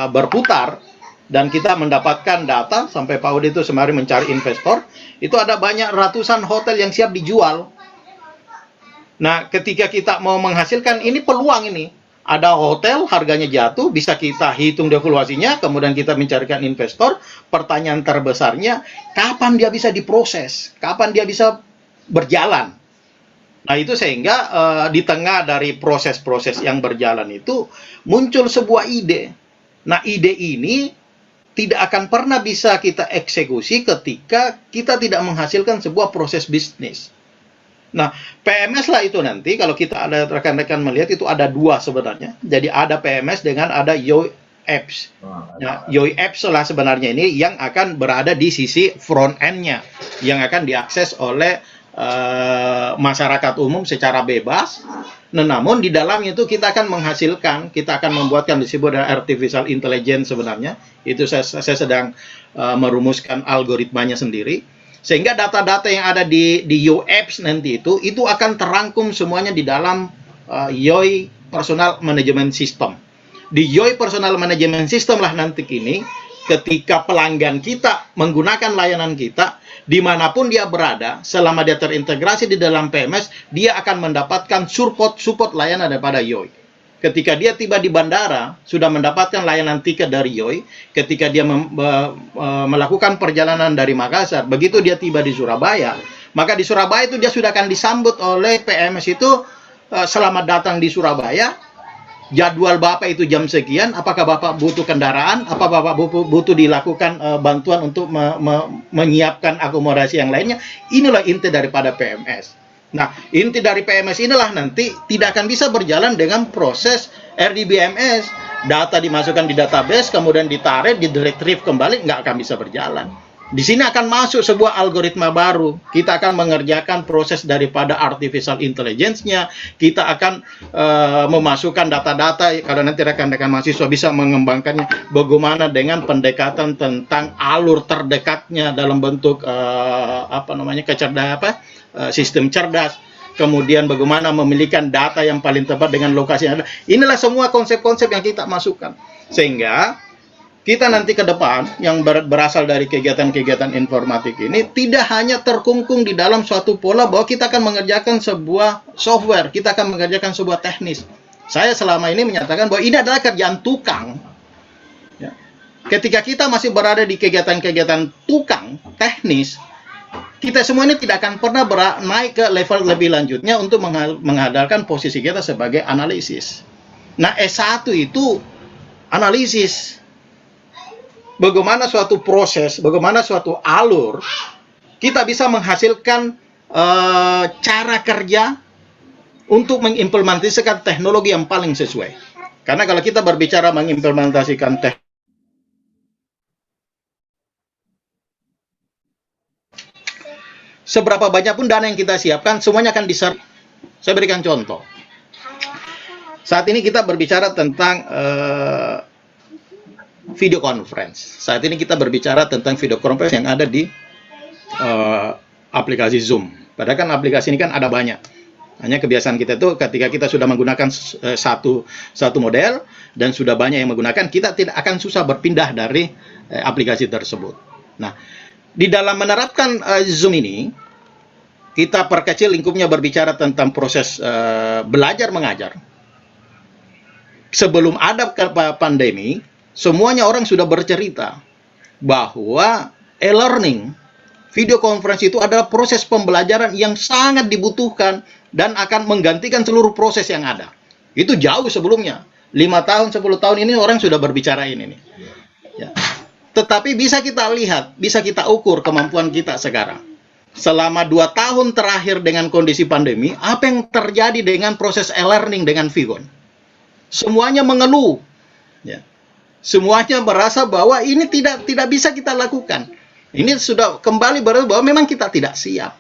berputar, dan kita mendapatkan data, sampai Pak Udi itu sembari mencari investor, itu ada banyak ratusan hotel yang siap dijual. Nah, ketika kita mau menghasilkan, ini peluang ini. Ada hotel, harganya jatuh, bisa kita hitung devaluasinya, kemudian kita mencarikan investor. Pertanyaan terbesarnya, kapan dia bisa diproses? Kapan dia bisa berjalan? Nah, itu sehingga di tengah dari proses-proses yang berjalan itu, muncul sebuah ide. Nah, ide ini tidak akan pernah bisa kita eksekusi ketika kita tidak menghasilkan sebuah proses bisnis. Nah, PMS lah itu nanti, kalau kita ada rekan-rekan melihat, itu ada dua sebenarnya. Jadi ada PMS dengan ada YOI Apps. Nah, YOI Apps lah sebenarnya ini yang akan berada di sisi front end-nya, yang akan diakses oleh masyarakat umum secara bebas. Nah, namun di dalamnya itu kita akan menghasilkan, kita akan membuatkan disebut artificial intelligence sebenarnya. Itu saya sedang merumuskan algoritmanya sendiri. Sehingga data-data yang ada di YOI Apps nanti itu akan terangkum semuanya di dalam YOI Personal Management System. Di YOI Personal Management System lah nanti ini, ketika pelanggan kita menggunakan layanan kita, dimanapun dia berada, selama dia terintegrasi di dalam PMS, dia akan mendapatkan support layanan daripada YOI. Ketika dia tiba di bandara, sudah mendapatkan layanan tiket dari YOI. Ketika dia melakukan perjalanan dari Makassar, begitu dia tiba di Surabaya, maka di Surabaya itu dia sudah akan disambut oleh PMS itu, selamat datang di Surabaya, jadwal Bapak itu jam sekian, apakah Bapak butuh kendaraan, apa Bapak butuh dilakukan bantuan untuk menyiapkan akomodasi yang lainnya. Inilah inti daripada PMS. Nah, inti dari PMS inilah nanti tidak akan bisa berjalan dengan proses RDBMS. Data dimasukkan di database, kemudian ditarik, di-retrieve kembali, nggak akan bisa berjalan. Di sini akan masuk sebuah algoritma baru. Kita akan mengerjakan proses daripada artificial intelligence-nya. Kita akan memasukkan data-data, kalau nanti rekan-rekan mahasiswa bisa mengembangkannya, bagaimana dengan pendekatan tentang alur terdekatnya dalam bentuk sistem cerdas, kemudian bagaimana memilihkan data yang paling tepat dengan lokasi yang ada. Inilah semua konsep-konsep yang kita masukkan. Sehingga kita nanti ke depan yang berasal dari kegiatan-kegiatan informatik ini tidak hanya terkungkung di dalam suatu pola bahwa kita akan mengerjakan sebuah software, kita akan mengerjakan sebuah teknis. Saya selama ini menyatakan bahwa ini adalah kerjaan tukang. Ya. Ketika kita masih berada di kegiatan-kegiatan tukang, teknis, kita semua ini tidak akan pernah naik ke level lebih lanjutnya untuk mengandalkan posisi kita sebagai analisis. Nah, S1 itu analisis. Bagaimana suatu proses, bagaimana suatu alur, kita bisa menghasilkan cara kerja untuk mengimplementasikan teknologi yang paling sesuai. Karena kalau kita berbicara mengimplementasikan teknologi, seberapa banyak pun dana yang kita siapkan, semuanya akan diserap. Saya berikan contoh. Saat ini kita berbicara tentang video conference. Saat ini kita berbicara tentang video conference yang ada di aplikasi Zoom. Padahal kan aplikasi ini kan ada banyak. Hanya kebiasaan kita itu ketika kita sudah menggunakan satu model dan sudah banyak yang menggunakan, kita tidak akan susah berpindah dari aplikasi tersebut. Nah, di dalam menerapkan Zoom ini, kita perkecil lingkupnya berbicara tentang proses belajar mengajar. Sebelum ada pandemi, semuanya orang sudah bercerita bahwa e-learning, video conference itu adalah proses pembelajaran yang sangat dibutuhkan dan akan menggantikan seluruh proses yang ada. Itu jauh sebelumnya. 5 tahun, 10 tahun ini orang sudah berbicara ini. Ya. Tetapi bisa kita lihat, bisa kita ukur kemampuan kita sekarang. Selama 2 tahun terakhir dengan kondisi pandemi, apa yang terjadi dengan proses e-learning dengan Vigon? Semuanya mengeluh. Ya. Semuanya merasa bahwa ini tidak bisa kita lakukan. Ini sudah kembali bahwa memang kita tidak siap.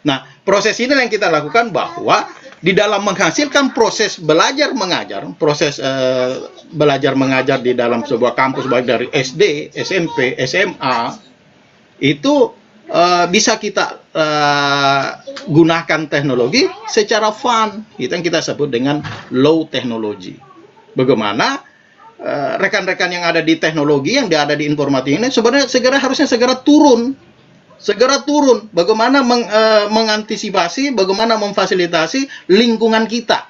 Nah, proses ini yang kita lakukan bahwa di dalam menghasilkan proses belajar mengajar, proses belajar mengajar di dalam sebuah kampus baik dari SD, SMP, SMA, itu bisa kita gunakan teknologi secara fun, itu yang kita sebut dengan low technology. Bagaimana rekan-rekan yang ada di teknologi, yang ada di informatika ini sebenarnya harusnya segera turun. Bagaimana mengantisipasi, bagaimana memfasilitasi lingkungan kita,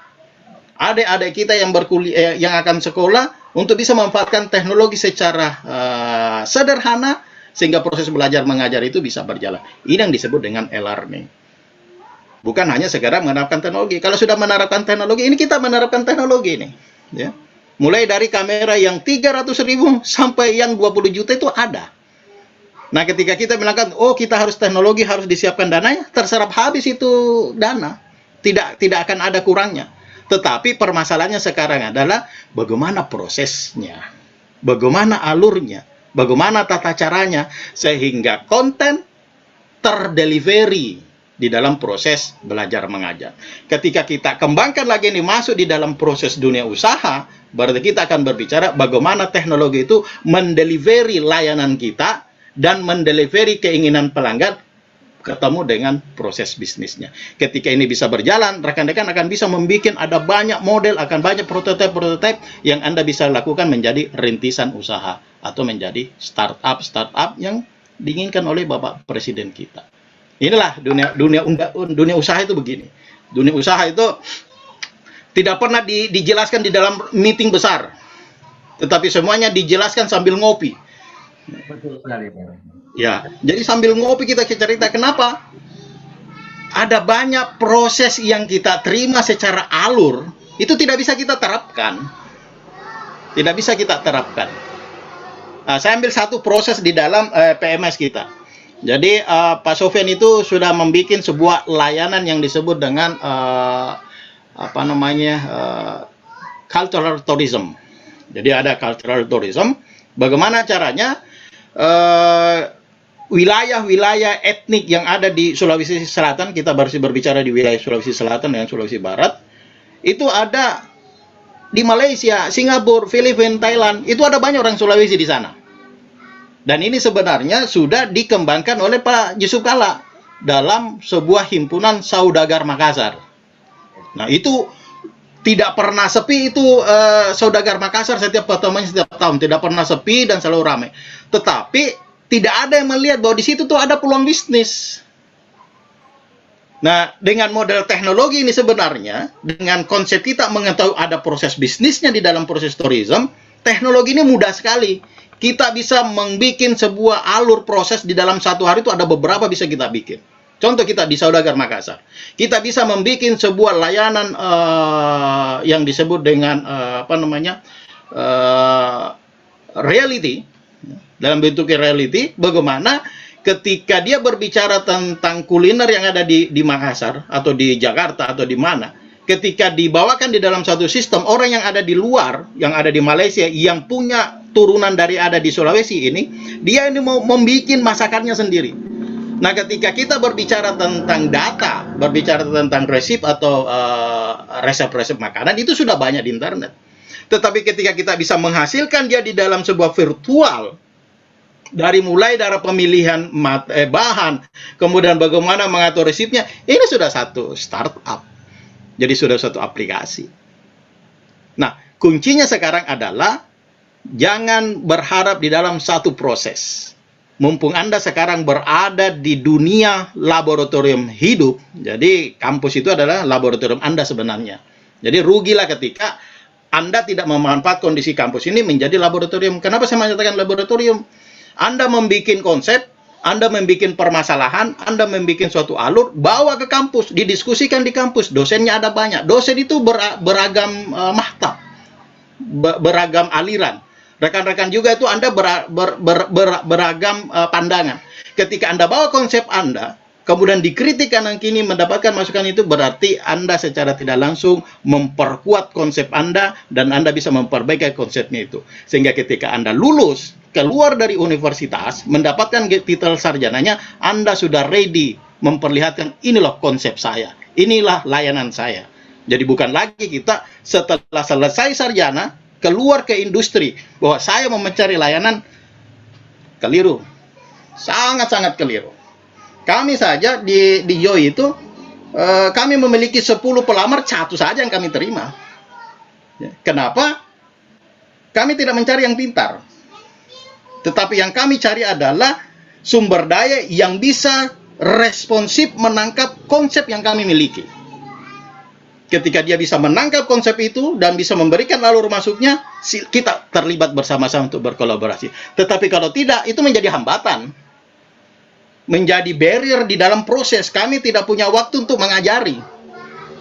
adik-adik kita yang berkuliah, yang akan sekolah, untuk bisa memanfaatkan teknologi secara sederhana sehingga proses belajar mengajar itu bisa berjalan. Ini yang disebut dengan e-learning. Bukan hanya segera menerapkan teknologi. Kalau sudah menerapkan teknologi, ini kita menerapkan teknologi ini, ya. Mulai dari kamera yang 300.000 sampai yang 20 juta itu ada. Nah, ketika kita bilang, oh kita harus teknologi, harus disiapkan dananya, terserap habis itu dana. Tidak akan ada kurangnya. Tetapi permasalahannya sekarang adalah bagaimana prosesnya, bagaimana alurnya, bagaimana tata caranya, sehingga konten terdelivery di dalam proses belajar mengajar. Ketika kita kembangkan lagi ini masuk di dalam proses dunia usaha, berarti kita akan berbicara bagaimana teknologi itu mendelivery layanan kita, dan mendelivery keinginan pelanggan ketemu dengan proses bisnisnya. Ketika ini bisa berjalan, rekan-rekan akan bisa membuat ada banyak model, akan banyak prototipe yang Anda bisa lakukan menjadi rintisan usaha atau menjadi startup yang diinginkan oleh Bapak Presiden kita. Inilah dunia usaha itu begini. Dunia usaha itu tidak pernah dijelaskan di dalam meeting besar, tetapi semuanya dijelaskan sambil ngopi. Betul sekali, Pak. Ya, jadi sambil ngopi kita cerita kenapa ada banyak proses yang kita terima secara alur itu tidak bisa kita terapkan. Tidak bisa kita terapkan. Nah, saya ambil satu proses di dalam PMS kita. Jadi Pak Sofyan itu sudah membuat sebuah layanan yang disebut dengan cultural tourism. Jadi ada cultural tourism. Bagaimana caranya? Wilayah-wilayah etnik yang ada di Sulawesi Selatan, kita baru berbicara di wilayah Sulawesi Selatan dan Sulawesi Barat, itu ada di Malaysia, Singapura, Filipina, Thailand, itu ada banyak orang Sulawesi di sana. Dan ini sebenarnya sudah dikembangkan oleh Pak Yusuf Kalla dalam sebuah himpunan saudagar Makassar. Nah, itu tidak pernah sepi itu saudagar Makassar setiap pertemuan setiap tahun, tidak pernah sepi dan selalu ramai. Tetapi tidak ada yang melihat bahwa di situ tuh ada peluang bisnis. Nah, dengan model teknologi ini sebenarnya, dengan konsep kita mengetahui ada proses bisnisnya di dalam proses tourism, teknologi ini mudah sekali. Kita bisa membuat sebuah alur proses di dalam satu hari itu ada beberapa bisa kita bikin. Contoh kita di Saudagar Makassar. Kita bisa membuat sebuah layanan yang disebut dengan reality. Dalam bentuk reality, bagaimana ketika dia berbicara tentang kuliner yang ada di Makassar atau di Jakarta atau di mana, ketika dibawakan di dalam satu sistem, orang yang ada di luar, yang ada di Malaysia, yang punya turunan dari ada di Sulawesi ini, dia ini mau membuat masakannya sendiri. Nah, ketika kita berbicara tentang data, berbicara tentang resep atau resep-resep makanan, itu sudah banyak di internet. Tetapi ketika kita bisa menghasilkan dia di dalam sebuah virtual mulai dari pemilihan bahan, kemudian bagaimana mengatur resipnya, ini sudah satu startup. Jadi sudah satu aplikasi. Nah, kuncinya sekarang adalah jangan berharap di dalam satu proses. Mumpung Anda sekarang berada di dunia laboratorium hidup, jadi kampus itu adalah laboratorium Anda sebenarnya. Jadi rugilah ketika Anda tidak memanfaatkan kondisi kampus ini menjadi laboratorium. Kenapa saya mengatakan laboratorium? Anda membuat konsep, Anda membuat permasalahan, Anda membuat suatu alur, bawa ke kampus, didiskusikan di kampus. Dosennya ada banyak. Dosen itu beragam mahtab, beragam aliran. Rekan-rekan juga itu Anda beragam pandangan. Ketika Anda bawa konsep Anda, kemudian dikritik kanan kini mendapatkan masukan, itu berarti Anda secara tidak langsung memperkuat konsep Anda dan Anda bisa memperbaiki konsepnya itu. Sehingga ketika Anda lulus, keluar dari universitas, mendapatkan titel sarjananya, Anda sudah ready memperlihatkan inilah konsep saya, inilah layanan saya. Jadi bukan lagi kita setelah selesai sarjana, keluar ke industri, bahwa saya mau mencari layanan, keliru. Sangat-sangat keliru. Kami saja di YOI itu, kami memiliki 10 pelamar, 1 saja yang kami terima. Kenapa? Kami tidak mencari yang pintar. Tetapi yang kami cari adalah sumber daya yang bisa responsif menangkap konsep yang kami miliki. Ketika dia bisa menangkap konsep itu dan bisa memberikan alur masuknya, kita terlibat bersama-sama untuk berkolaborasi. Tetapi kalau tidak, itu menjadi hambatan. Menjadi barrier di dalam proses. Kami tidak punya waktu untuk mengajari.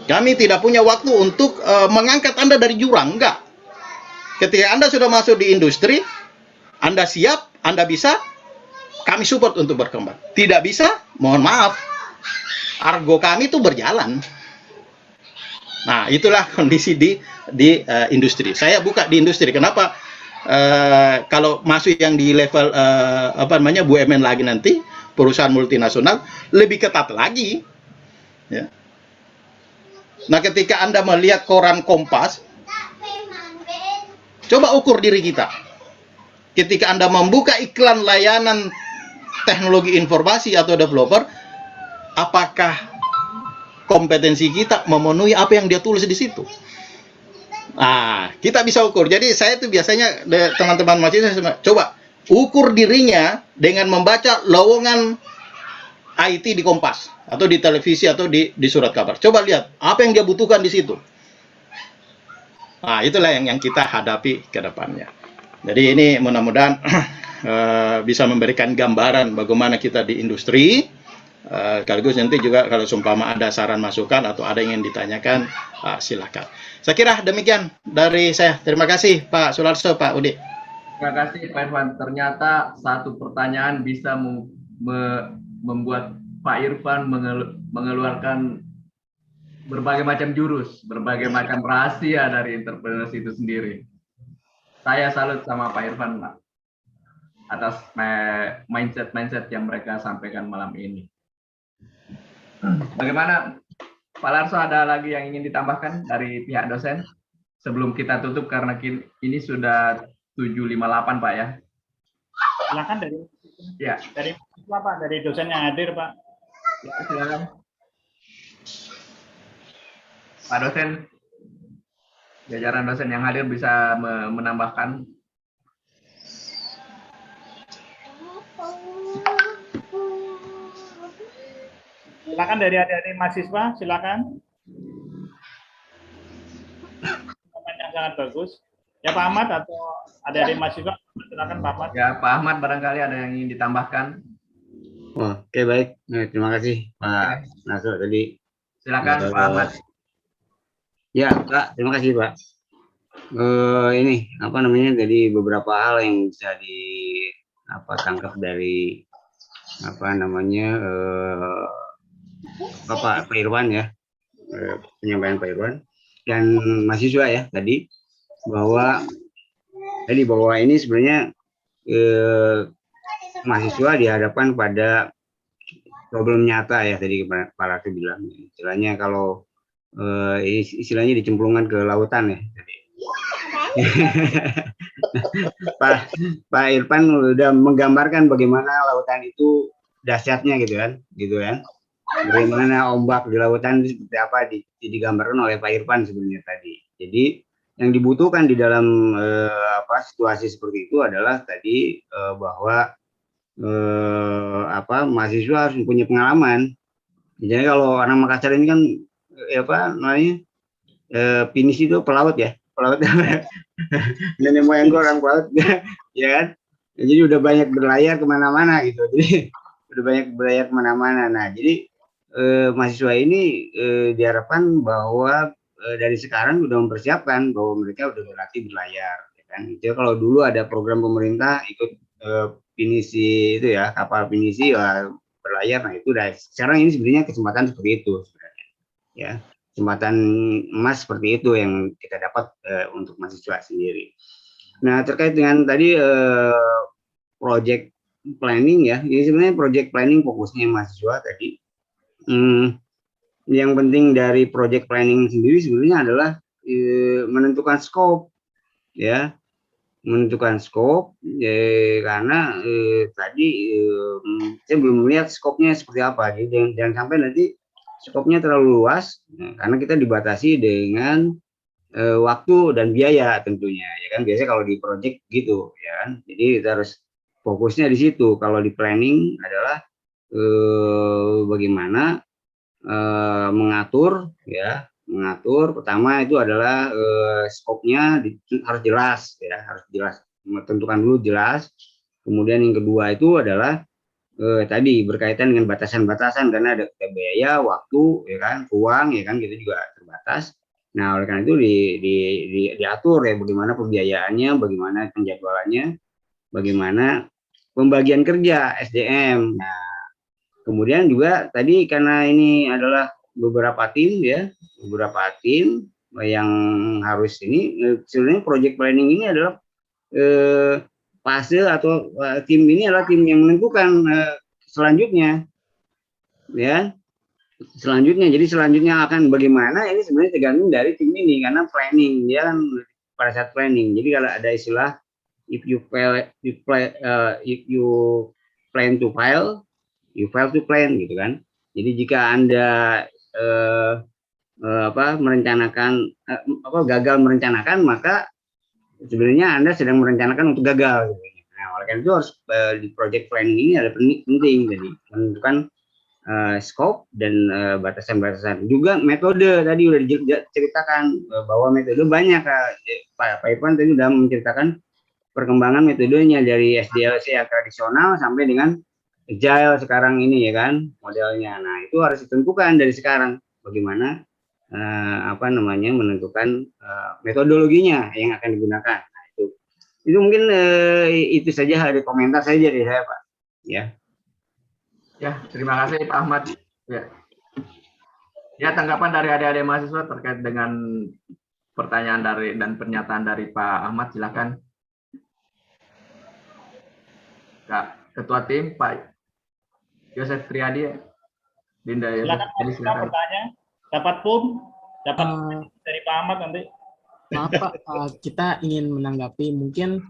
Kami tidak punya waktu untuk mengangkat Anda dari jurang. Enggak. Ketika Anda sudah masuk di industri, Anda siap, Anda bisa, kami support untuk berkembang. Tidak bisa, mohon maaf. Argo kami itu berjalan. Nah, itulah kondisi di industri. Saya buka di industri. Kenapa? Kalau masuk yang di level BUMN lagi nanti, perusahaan multinasional, lebih ketat lagi. Ya. Nah, ketika Anda melihat koran Kompas, coba ukur diri kita. Ketika Anda membuka iklan layanan teknologi informasi atau developer, apakah kompetensi kita memenuhi apa yang dia tulis di situ? Nah, kita bisa ukur. Jadi saya itu biasanya teman-teman mahasiswa coba ukur dirinya dengan membaca lowongan IT di Kompas atau di televisi atau di surat kabar. Coba lihat apa yang dia butuhkan di situ. Nah, itulah yang kita hadapi ke depannya. Jadi ini mudah-mudahan bisa memberikan gambaran bagaimana kita di industri. Sekaligus nanti juga kalau seumpama ada saran masukan atau ada yang ingin ditanyakan, silakan. Saya kira demikian dari saya. Terima kasih Pak Sularso, Pak Udi. Terima kasih Pak Irfan. Ternyata satu pertanyaan bisa membuat Pak Irfan mengeluarkan berbagai macam jurus, berbagai macam rahasia dari entrepreneurs itu sendiri. Saya salut sama Pak Irfan, Pak, atas mindset yang mereka sampaikan malam ini. Bagaimana Pak Larso, ada lagi yang ingin ditambahkan dari pihak dosen sebelum kita tutup karena ini sudah 7.58 Pak ya. Silakan dari Pak, dari dosen yang hadir Pak. Ya, silakan. Pak dosen, jajaran dosen yang hadir bisa menambahkan. Silakan dari adik-adik mahasiswa, silakan. Komen yang sangat bagus. Ya Pak Ahmad atau adik-adik mahasiswa, silakan Pak Ahmad. Ya Pak Ahmad, barangkali ada yang ingin ditambahkan. Oke, baik. Terima kasih Pak Nasr tadi. Silakan Pak Ahmad. Ya Pak, terima kasih Pak. Ini apa namanya? Jadi beberapa hal yang bisa tangkap dari Pak Irwan ya, penyampaian Pak Irwan dan mahasiswa ya tadi bahwa ini sebenarnya mahasiswa dihadapkan pada problem nyata ya tadi Pak Ratu bilang, istilahnya kalau istilahnya dicemplungkan ke lautan ya tadi. Pak Irfan udah menggambarkan bagaimana lautan itu dahsyatnya gitu kan. Bagaimana ombak di lautan itu seperti apa digambarkan oleh Pak Irfan sebenarnya tadi. Jadi yang dibutuhkan di dalam situasi seperti itu adalah tadi bahwa mahasiswa harus punya pengalaman. Jadi kalau orang Makassar ini kan pinisi itu pelaut ya, pelaut. Nenek moyang gue orang pelaut, ya kan. Jadi udah banyak berlayar kemana-mana gitu. Jadi udah banyak berlayar kemana-mana. Nah, jadi mahasiswa ini diharapkan bahwa dari sekarang udah mempersiapkan bahwa mereka udah berlatih berlayar. Ya kan? Jadi kalau dulu ada program pemerintah ikut pinisi itu ya, kapal pinisi berlayar, nah itu udah. Sekarang ini sebenarnya kesempatan seperti itu sebenarnya. Ya, kesempatan emas seperti itu yang kita dapat untuk mahasiswa sendiri. Nah, terkait dengan tadi project planning ya, ini sebenarnya project planning fokusnya mahasiswa tadi. Yang penting dari project planning sendiri sebenarnya adalah menentukan scope ya, menentukan scope karena tadi saya belum melihat scope-nya seperti apa, jadi jangan sampai nanti scope-nya terlalu luas karena kita dibatasi dengan waktu dan biaya tentunya ya kan, biasanya kalau di project gitu ya kan, jadi kita harus fokusnya di situ. Kalau di planning adalah bagaimana mengatur pertama itu adalah skopnya harus jelas ya, harus jelas, tentukan dulu jelas. Kemudian yang kedua itu adalah tadi berkaitan dengan batasan-batasan karena ada biaya, waktu ya kan, uang ya kan, gitu juga terbatas. Nah, oleh karena itu diatur ya bagaimana pembiayaannya, bagaimana penjadwalannya, bagaimana pembagian kerja SDM. Nah, kemudian juga tadi karena ini adalah beberapa tim yang harus ini, sebenarnya project planning ini adalah fase atau tim ini adalah tim yang menentukan selanjutnya ya. Jadi selanjutnya akan bagaimana ini sebenarnya tergantung dari tim ini, karena planning dia kan pada saat planning. Jadi kalau ada istilah if you plan to fail, you fail to plan gitu kan. Jadi jika Anda gagal merencanakan, maka sebenarnya Anda sedang merencanakan untuk gagal gitu. Nah, oleh karena itu harus di project planning ini ada penting jadi menentukan scope dan batasan-batasan. Juga metode tadi udah diceritakan bahwa metode banyak. Pak Irfan tadi sudah menceritakan perkembangan metodenya dari SDLC yang tradisional sampai dengan agile sekarang ini ya kan modelnya. Nah, itu harus ditentukan dari sekarang bagaimana menentukan metodologinya yang akan digunakan. Nah, itu mungkin itu saja, ada komentar saja dari saya, Pak. Ya, terima kasih Pak Ahmad. Ya, tanggapan dari adik-adik mahasiswa terkait dengan pertanyaan dan pernyataan dari Pak Ahmad, silakan. Ketua tim Pak Yosef Triadi, Dinda Yosef. Silakan bertanya. Dapat dari Pak Ahmad nanti. Maaf Pak, kita ingin menanggapi, mungkin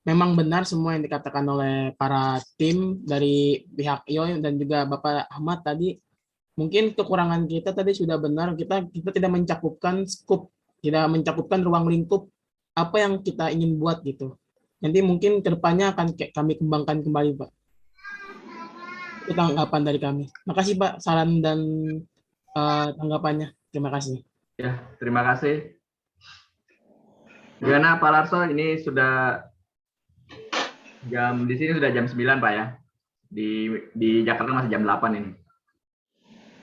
memang benar semua yang dikatakan oleh para tim dari pihak IO dan juga Bapak Ahmad tadi. Mungkin kekurangan kita tadi sudah benar, kita tidak mencakupkan skop, tidak mencakupkan ruang lingkup apa yang kita ingin buat gitu. Nanti mungkin kedepannya akan kami kembangkan kembali, Pak. Itu tanggapan dari kami. Makasih Pak saran dan tanggapannya. Terima kasih. Ya, terima kasih. Gimana Pak Larso, ini sudah di sini sudah jam 9 Pak ya. Di Jakarta masih jam 8 ini.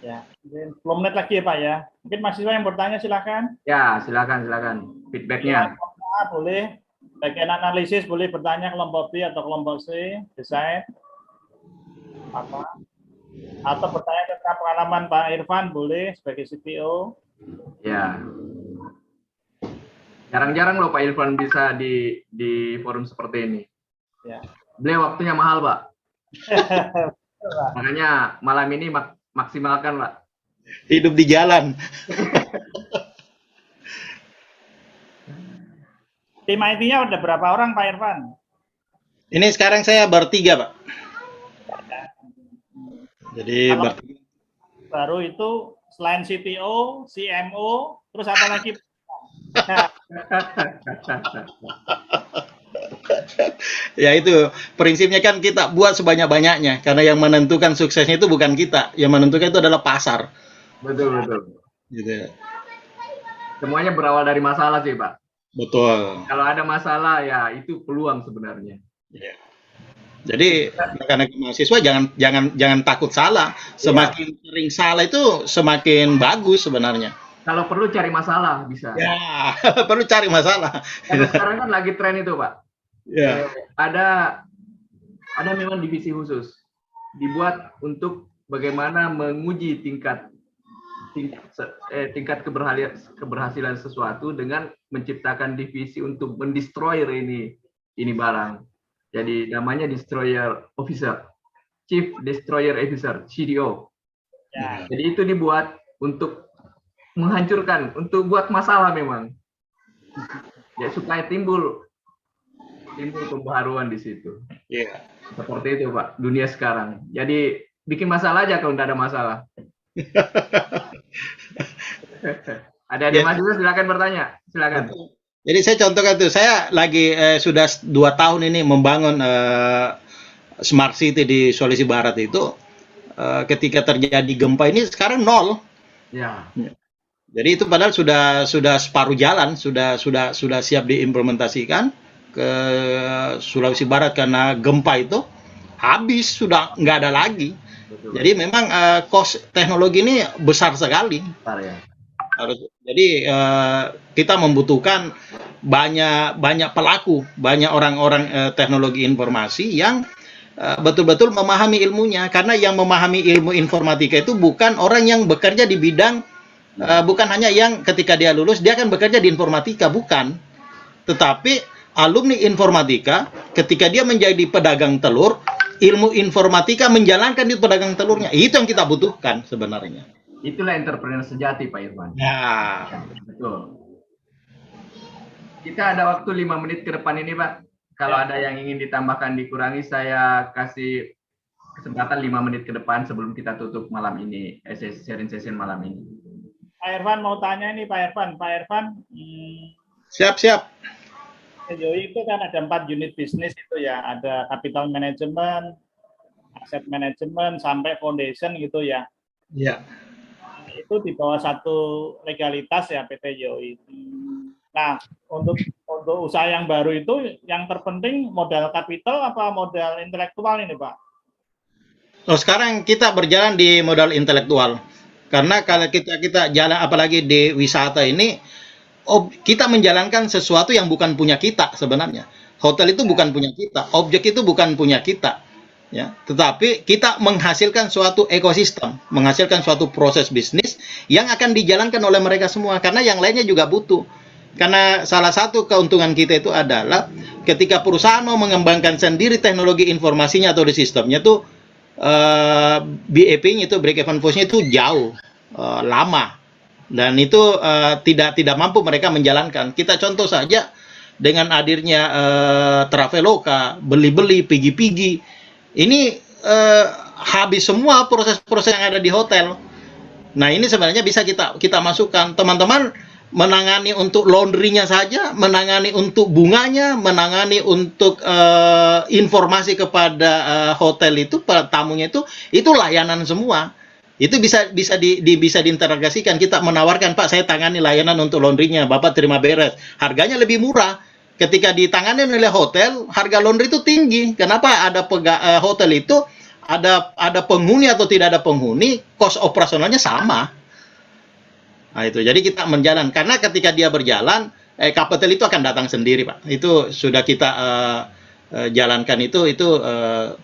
Ya, 10 menit lagi ya Pak ya. Mungkin mahasiswa yang bertanya silakan. Ya, silakan. Feedbacknya. Boleh. Bagian analisis boleh bertanya kelompok B atau kelompok C, desain atau bertanya tentang pengalaman Pak Irfan boleh sebagai CTO. Ya. Jarang-jarang loh Pak Irfan bisa di forum seperti ini. Ya. Beliau waktunya mahal, Pak. Makanya malam ini maksimalkan, Pak. Hidup di jalan. Tim IT-nya udah berapa orang Pak Irfan? Ini sekarang saya bertiga, Pak. Jadi Kalau bertiga. baru itu selain CTO, CMO, terus apa lagi? Ya itu prinsipnya kan kita buat sebanyak-banyaknya karena yang menentukan suksesnya itu bukan kita, yang menentukan itu adalah pasar. Betul, betul. Gitu. Semuanya berawal dari masalah sih, Pak. Betul. Kalau ada masalah, ya itu peluang sebenarnya. Ya. Jadi rekan-rekan mahasiswa jangan takut salah. Semakin sering salah itu semakin bagus sebenarnya. Kalau perlu cari masalah bisa. Ya, perlu cari masalah. Karena sekarang kan lagi tren itu, Pak. Ya. Ada memang divisi khusus dibuat untuk bagaimana menguji tingkat keberhasilan sesuatu dengan menciptakan divisi untuk mendestroyer ini barang. Jadi namanya Destroyer Officer, Chief Destroyer Officer, CDO. Ya. Jadi itu dibuat untuk menghancurkan, untuk buat masalah memang. Ya supaya timbul pembaharuan di situ. Iya. Seperti itu, Pak, dunia sekarang. Jadi bikin masalah aja kalau tidak ada masalah. Ada mahasiswa silakan bertanya, silakan. Jadi saya contohkan tuh, saya lagi sudah 2 tahun ini membangun smart city di Sulawesi Barat itu. Ketika terjadi gempa ini sekarang 0. Ya. Jadi itu padahal sudah separuh jalan, sudah siap diimplementasikan ke Sulawesi Barat karena gempa itu habis, sudah nggak ada lagi. Betul. Jadi memang cost teknologi ini besar sekali. Bentar ya. Jadi kita membutuhkan banyak pelaku, banyak orang-orang teknologi informasi yang betul-betul memahami ilmunya. Karena yang memahami ilmu informatika itu bukan orang yang bekerja di bidang, bukan hanya yang ketika dia lulus dia akan bekerja di informatika, bukan. Tetapi alumni informatika ketika dia menjadi pedagang telur, ilmu informatika menjalankan di pedagang telurnya. Itu yang kita butuhkan sebenarnya. Itulah entrepreneur sejati, Pak Irfan. Ya. Betul. Kita ada waktu 5 menit ke depan ini, Pak. Kalau ada yang ingin ditambahkan, dikurangi, saya kasih kesempatan 5 menit ke depan sebelum kita tutup malam ini, sharing session malam ini. Pak Irfan mau tanya nih, Pak Irfan. Siap. Yoi itu kan ada 4 unit bisnis itu ya, ada capital management, asset management, sampai foundation gitu ya. Ya. Itu di bawah satu legalitas ya PT Yoi. Nah, untuk usaha yang baru itu yang terpenting modal kapital apa modal intelektual ini, Pak? Oh, sekarang kita berjalan di modal intelektual. Karena kalau kita jalan apalagi di wisata ini, kita menjalankan sesuatu yang bukan punya kita sebenarnya. Hotel itu bukan punya kita, objek itu bukan punya kita. Ya, tetapi kita menghasilkan suatu ekosistem, menghasilkan suatu proses bisnis yang akan dijalankan oleh mereka semua karena yang lainnya juga butuh. Karena salah satu keuntungan kita itu adalah ketika perusahaan mau mengembangkan sendiri teknologi informasinya atau di sistemnya itu BEP-nya itu break even point-nya itu jauh lama dan itu tidak mampu mereka menjalankan. Kita contoh saja dengan hadirnya Traveloka, beli-beli, pigi-pigi. Ini habis semua proses-proses yang ada di hotel. Nah, ini sebenarnya bisa kita masukkan. Teman-teman menangani untuk laundry-nya saja, menangani untuk bunganya, menangani untuk informasi kepada hotel itu, tamunya itu layanan semua. Itu bisa diintegrasikan. Kita menawarkan, Pak, saya tangani layanan untuk laundry-nya, Bapak terima beres. Harganya lebih murah. Ketika ditangani oleh hotel, harga laundry itu tinggi. Kenapa? Ada hotel itu ada penghuni atau tidak ada penghuni, cost operasionalnya sama. Nah, itu. Jadi kita menjalan karena ketika dia berjalan, kapital itu akan datang sendiri, Pak. Itu sudah kita jalankan itu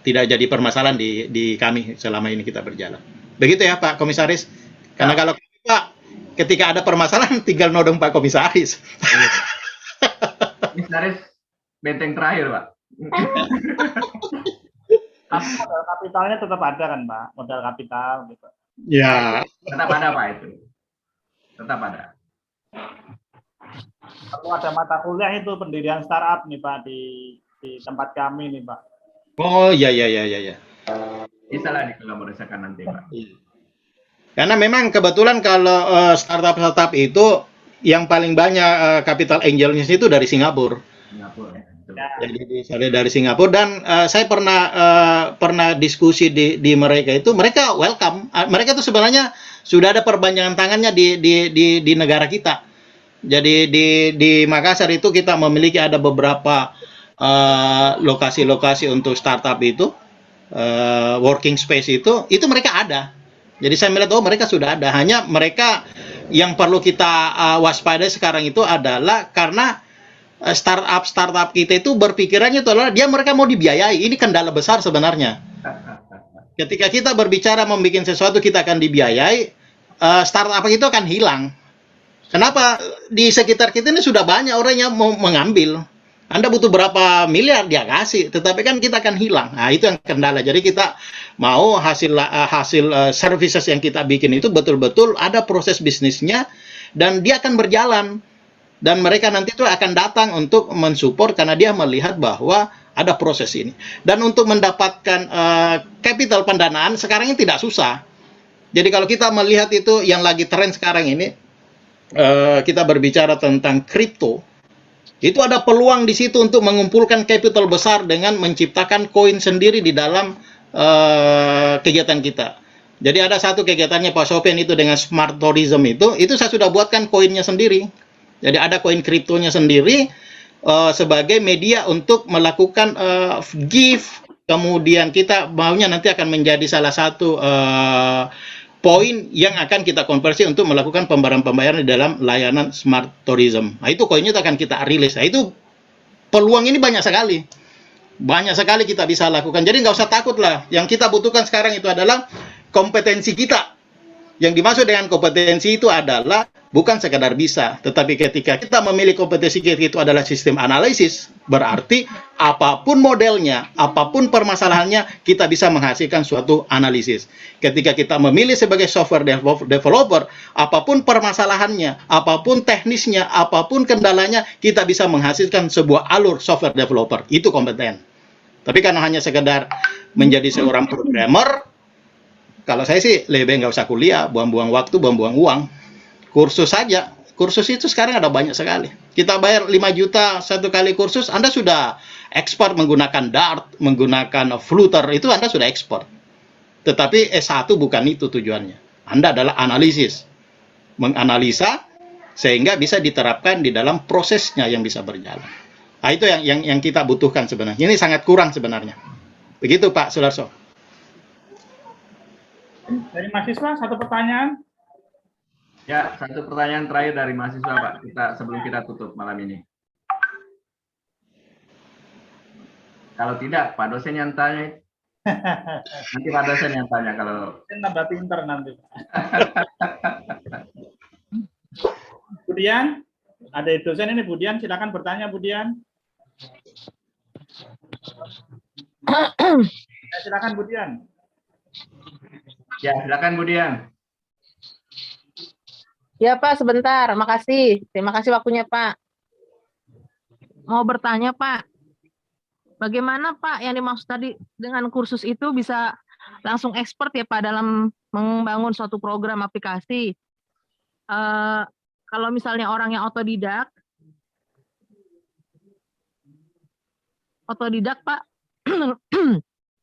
tidak jadi permasalahan di kami selama ini kita berjalan. Begitu ya, Pak Komisaris. Karena kalau Pak ketika ada permasalahan tinggal nodong Pak Komisaris. Komisaris benteng terakhir, Pak. Tapi modal kapitalnya tetap ada kan, Pak? Modal kapital gitu. Ya. Tetap ada, Pak, itu. Tetap ada. Perlu ada mata kuliah itu pendirian startup nih Pak di tempat kami nih Pak. Oh iya. Bisa lah dikolaborasikan nanti, Pak. Karena memang kebetulan kalau startup itu yang paling banyak capital angelnya itu dari Singapura. Jadi dari Singapura, dan saya pernah diskusi di mereka itu, mereka welcome. Mereka itu sebenarnya sudah ada perpanjangan tangannya di negara kita. Jadi di Makassar itu kita memiliki ada beberapa lokasi-lokasi untuk startup itu, working space itu mereka ada. Jadi saya melihat mereka sudah ada. Hanya mereka yang perlu kita waspadai sekarang itu adalah karena startup kita itu berpikirannya itu adalah mereka mau dibiayai. Ini kendala besar sebenarnya. Ketika kita berbicara membuat sesuatu kita akan dibiayai, startup itu akan hilang. Kenapa? Di sekitar kita ini sudah banyak orang yang mau mengambil. Anda butuh berapa miliar dia kasih, tetapi kan kita akan hilang. Nah, itu yang kendala. Jadi kita mau hasil services yang kita bikin itu betul-betul ada proses bisnisnya dan dia akan berjalan. Dan mereka nanti itu akan datang untuk mensupport karena dia melihat bahwa ada proses ini. Dan untuk mendapatkan capital pendanaan sekarang ini tidak susah. Jadi kalau kita melihat itu yang lagi tren sekarang ini, kita berbicara tentang kripto, itu ada peluang di situ untuk mengumpulkan capital besar dengan menciptakan koin sendiri di dalam kegiatan kita. Jadi ada satu kegiatannya Pak Sofian itu dengan Smart Tourism itu saya sudah buatkan koinnya sendiri. Jadi ada koin kriptonya sendiri sebagai media untuk melakukan gift. Kemudian kita maunya nanti akan menjadi salah satu poin yang akan kita konversi untuk melakukan pembayaran di dalam layanan Smart Tourism. Nah, itu koinnya akan kita rilis. Nah, itu peluang ini banyak sekali. Banyak sekali kita bisa lakukan. Jadi nggak usah takut lah. Yang kita butuhkan sekarang itu adalah kompetensi kita. Yang dimaksud dengan kompetensi itu adalah bukan sekadar bisa, tetapi ketika kita memilih kompetensi kita itu adalah sistem analisis, berarti apapun modelnya, apapun permasalahannya, kita bisa menghasilkan suatu analisis. Ketika kita memilih sebagai software developer, apapun permasalahannya, apapun teknisnya, apapun kendalanya, kita bisa menghasilkan sebuah alur software developer. Itu kompeten. Tapi karena hanya sekedar menjadi seorang programmer, kalau saya sih lebih nggak usah kuliah, buang-buang waktu, buang-buang uang. Kursus saja. Kursus itu sekarang ada banyak sekali. Kita bayar 5 juta satu kali kursus, Anda sudah ekspor menggunakan Dart, menggunakan Flutter, itu Anda sudah ekspor. Tetapi S1 bukan itu tujuannya. Anda adalah analisis. Menganalisa sehingga bisa diterapkan di dalam prosesnya yang bisa berjalan. Nah, itu yang kita butuhkan sebenarnya. Ini sangat kurang sebenarnya. Begitu Pak Sularso. Dari mahasiswa, satu pertanyaan. Ya, satu pertanyaan terakhir dari mahasiswa, Pak. Sebelum kita tutup malam ini. Kalau tidak, Pak dosen yang tanya. Nanti Pak dosen yang tanya kalau. Nambah pinter nanti. Budian, ada dosen ini Budian, silakan bertanya Budian. Silakan Budian. Ya, silakan Budian. Ya Pak, sebentar. Makasih. Terima kasih waktunya Pak. Mau bertanya Pak, bagaimana Pak yang dimaksud tadi dengan kursus itu bisa langsung expert ya Pak dalam membangun suatu program aplikasi? Kalau misalnya orang yang otodidak Pak,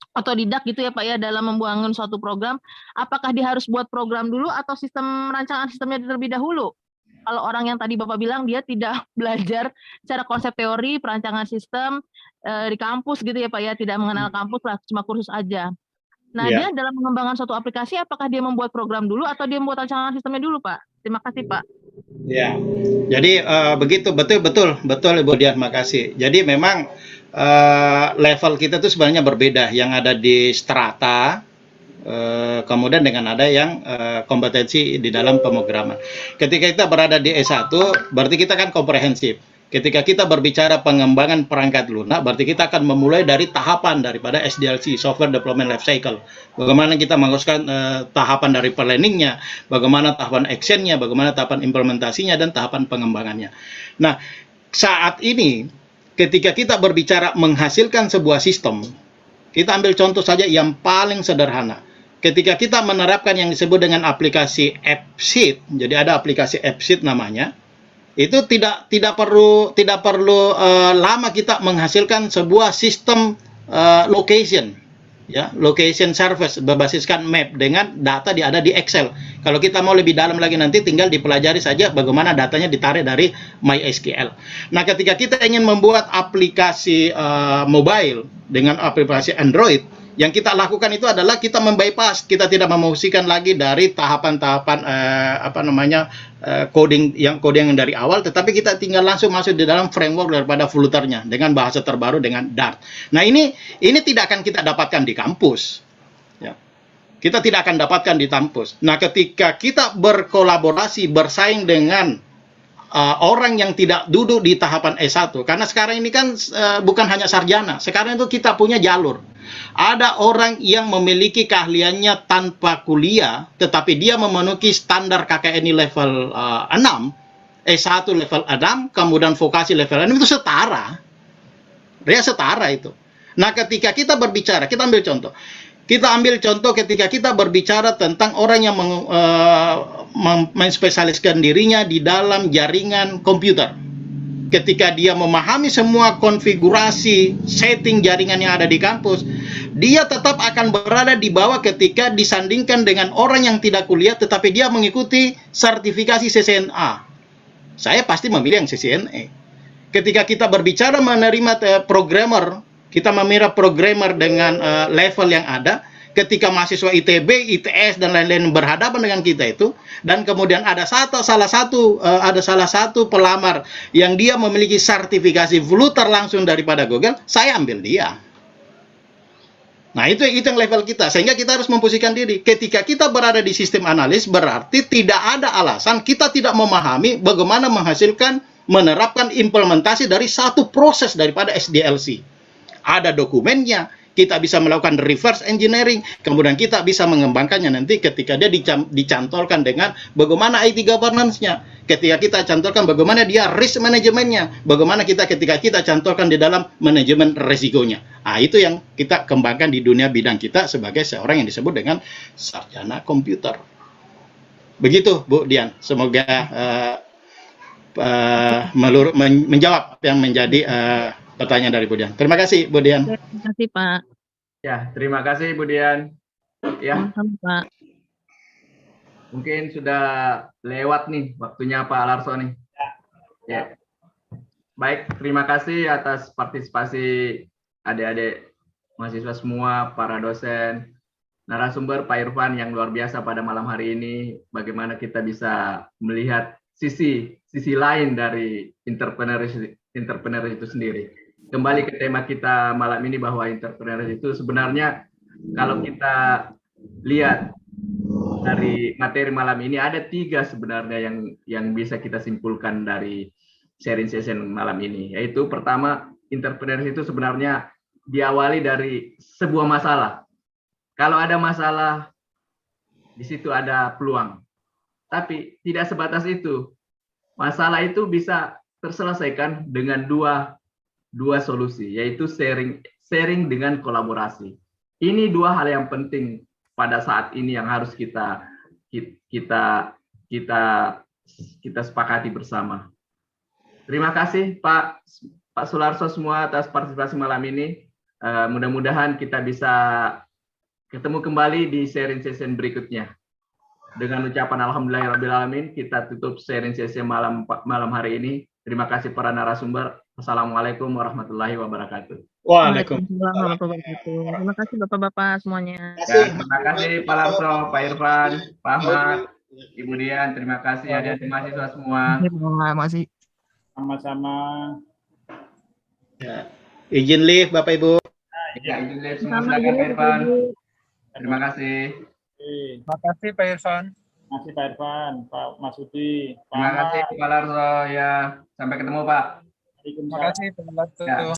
otodidak gitu ya Pak ya dalam membangun suatu program, apakah dia harus buat program dulu atau sistem rancangan sistemnya terlebih dahulu? Kalau orang yang tadi Bapak bilang dia tidak belajar secara konsep teori perancangan sistem di kampus gitu ya Pak ya, tidak mengenal kampus lah, cuma kursus aja. Nah, dia dalam mengembangkan suatu aplikasi apakah dia membuat program dulu atau dia membuat rancangan sistemnya dulu Pak? Terima kasih Pak. Ya. Jadi begitu, betul Ibu Dian, makasih. Jadi memang level kita tuh sebenarnya berbeda, yang ada di strata, kemudian dengan ada yang kompetensi di dalam pemrograman. Ketika kita berada di S1, berarti kita kan komprehensif. Ketika kita berbicara pengembangan perangkat lunak, berarti kita akan memulai dari tahapan daripada SDLC, Software Development Life Cycle. Bagaimana kita menguruskan tahapan dari planningnya, bagaimana tahapan actionnya, bagaimana tahapan implementasinya, dan tahapan pengembangannya. Nah, saat ini, ketika kita berbicara menghasilkan sebuah sistem, kita ambil contoh saja yang paling sederhana. Ketika kita menerapkan yang disebut dengan aplikasi AppSheet, jadi ada aplikasi AppSheet namanya, itu tidak perlu lama kita menghasilkan sebuah sistem location, ya, location service berbasiskan map dengan data ada di Excel. Kalau kita mau lebih dalam lagi nanti tinggal dipelajari saja bagaimana datanya ditarik dari MySQL. Nah, ketika kita ingin membuat aplikasi mobile dengan aplikasi Android, yang kita lakukan itu adalah kita membypass, kita tidak memungsikan lagi dari tahapan-tahapan coding yang dari awal, tetapi kita tinggal langsung masuk di dalam framework daripada Flutter-nya dengan bahasa terbaru dengan Dart. Nah, ini tidak akan kita dapatkan di kampus. Ya. Kita tidak akan dapatkan di kampus. Nah, ketika kita berkolaborasi, bersaing dengan orang yang tidak duduk di tahapan S1, karena sekarang ini kan bukan hanya sarjana, sekarang itu kita punya jalur. Ada orang yang memiliki keahliannya tanpa kuliah, tetapi dia memenuhi standar KKNI level 6, S1 level 6, kemudian vokasi level 6, itu setara. Dia setara itu. Nah, ketika kita berbicara, kita ambil contoh. Kita ambil contoh ketika kita berbicara tentang orang yang menspesialiskan dirinya di dalam jaringan komputer. Ketika dia memahami semua konfigurasi setting jaringan yang ada di kampus, dia tetap akan berada di bawah ketika disandingkan dengan orang yang tidak kuliah tetapi dia mengikuti sertifikasi CCNA. Saya pasti memilih yang CCNA. Ketika kita berbicara menerima programmer, kita memirip programmer dengan level yang ada. Ketika mahasiswa ITB, ITS dan lain-lain berhadapan dengan kita itu, dan kemudian ada salah satu pelamar yang dia memiliki sertifikasi Flutter langsung daripada Google, saya ambil dia. Nah, itu yang level kita. Sehingga kita harus memposisikan diri. Ketika kita berada di sistem analis, berarti tidak ada alasan kita tidak memahami bagaimana menerapkan implementasi dari satu proses daripada SDLC. Ada dokumennya, kita bisa melakukan reverse engineering, kemudian kita bisa mengembangkannya nanti ketika dia dicantolkan dengan bagaimana IT governance-nya, ketika kita cantolkan bagaimana dia risk manajemennya, bagaimana ketika kita cantolkan di dalam manajemen resikonya. Nah, itu yang kita kembangkan di dunia bidang kita sebagai seorang yang disebut dengan sarjana komputer. Begitu, Bu Dian. Semoga menjawab apa yang menjadi pertanyaan dari Bu Dian. Terima kasih, Bu Dian. Terima kasih, Pak. Ya, terima kasih, Bu Dian. Ya, Pak. Mungkin sudah lewat nih waktunya Pak Larso nih. Ya. Baik, terima kasih atas partisipasi adik-adik mahasiswa semua, para dosen, narasumber Pak Irfan yang luar biasa pada malam hari ini. Bagaimana kita bisa melihat sisi lain dari entrepreneur itu sendiri. Kembali ke tema kita malam ini bahwa entrepreneur itu sebenarnya kalau kita lihat dari materi malam ini ada 3 sebenarnya yang bisa kita simpulkan dari sharing session malam ini, yaitu pertama, entrepreneur itu sebenarnya diawali dari sebuah masalah. Kalau ada masalah, di situ ada peluang. Tapi tidak sebatas itu. Masalah itu bisa terselesaikan dengan dua solusi, yaitu sharing dengan kolaborasi. Ini 2 hal yang penting pada saat ini yang harus kita sepakati bersama. Terima kasih Pak Sularso semua atas partisipasi malam ini. Mudah-mudahan kita bisa ketemu kembali di sharing session berikutnya. Dengan ucapan alhamdulillahirrahmanirrahim, kita tutup sharing session malam hari ini. Terima kasih para narasumber. Assalamualaikum warahmatullahi wabarakatuh. Waalaikumsalam warahmatullahi wabarakatuh. Terima kasih Bapak-Bapak semuanya. Ya, terima kasih Pak Larso, Pak Irfan, Pak Ahmad, Ibu Dian. Terima kasih adik-adik mahasiswa semua. Terima kasih. Sama-sama. Ya. Izin live Bapak Ibu. Ya, izin live semua, silakan Pak Irfan. Terima kasih. Terima kasih Pak Irfan. Terima kasih Pak Irfan, Pak Masudi. Terima kasih Pak Larso. Ya, sampai ketemu Pak. Terima kasih Pak Latu. Ya.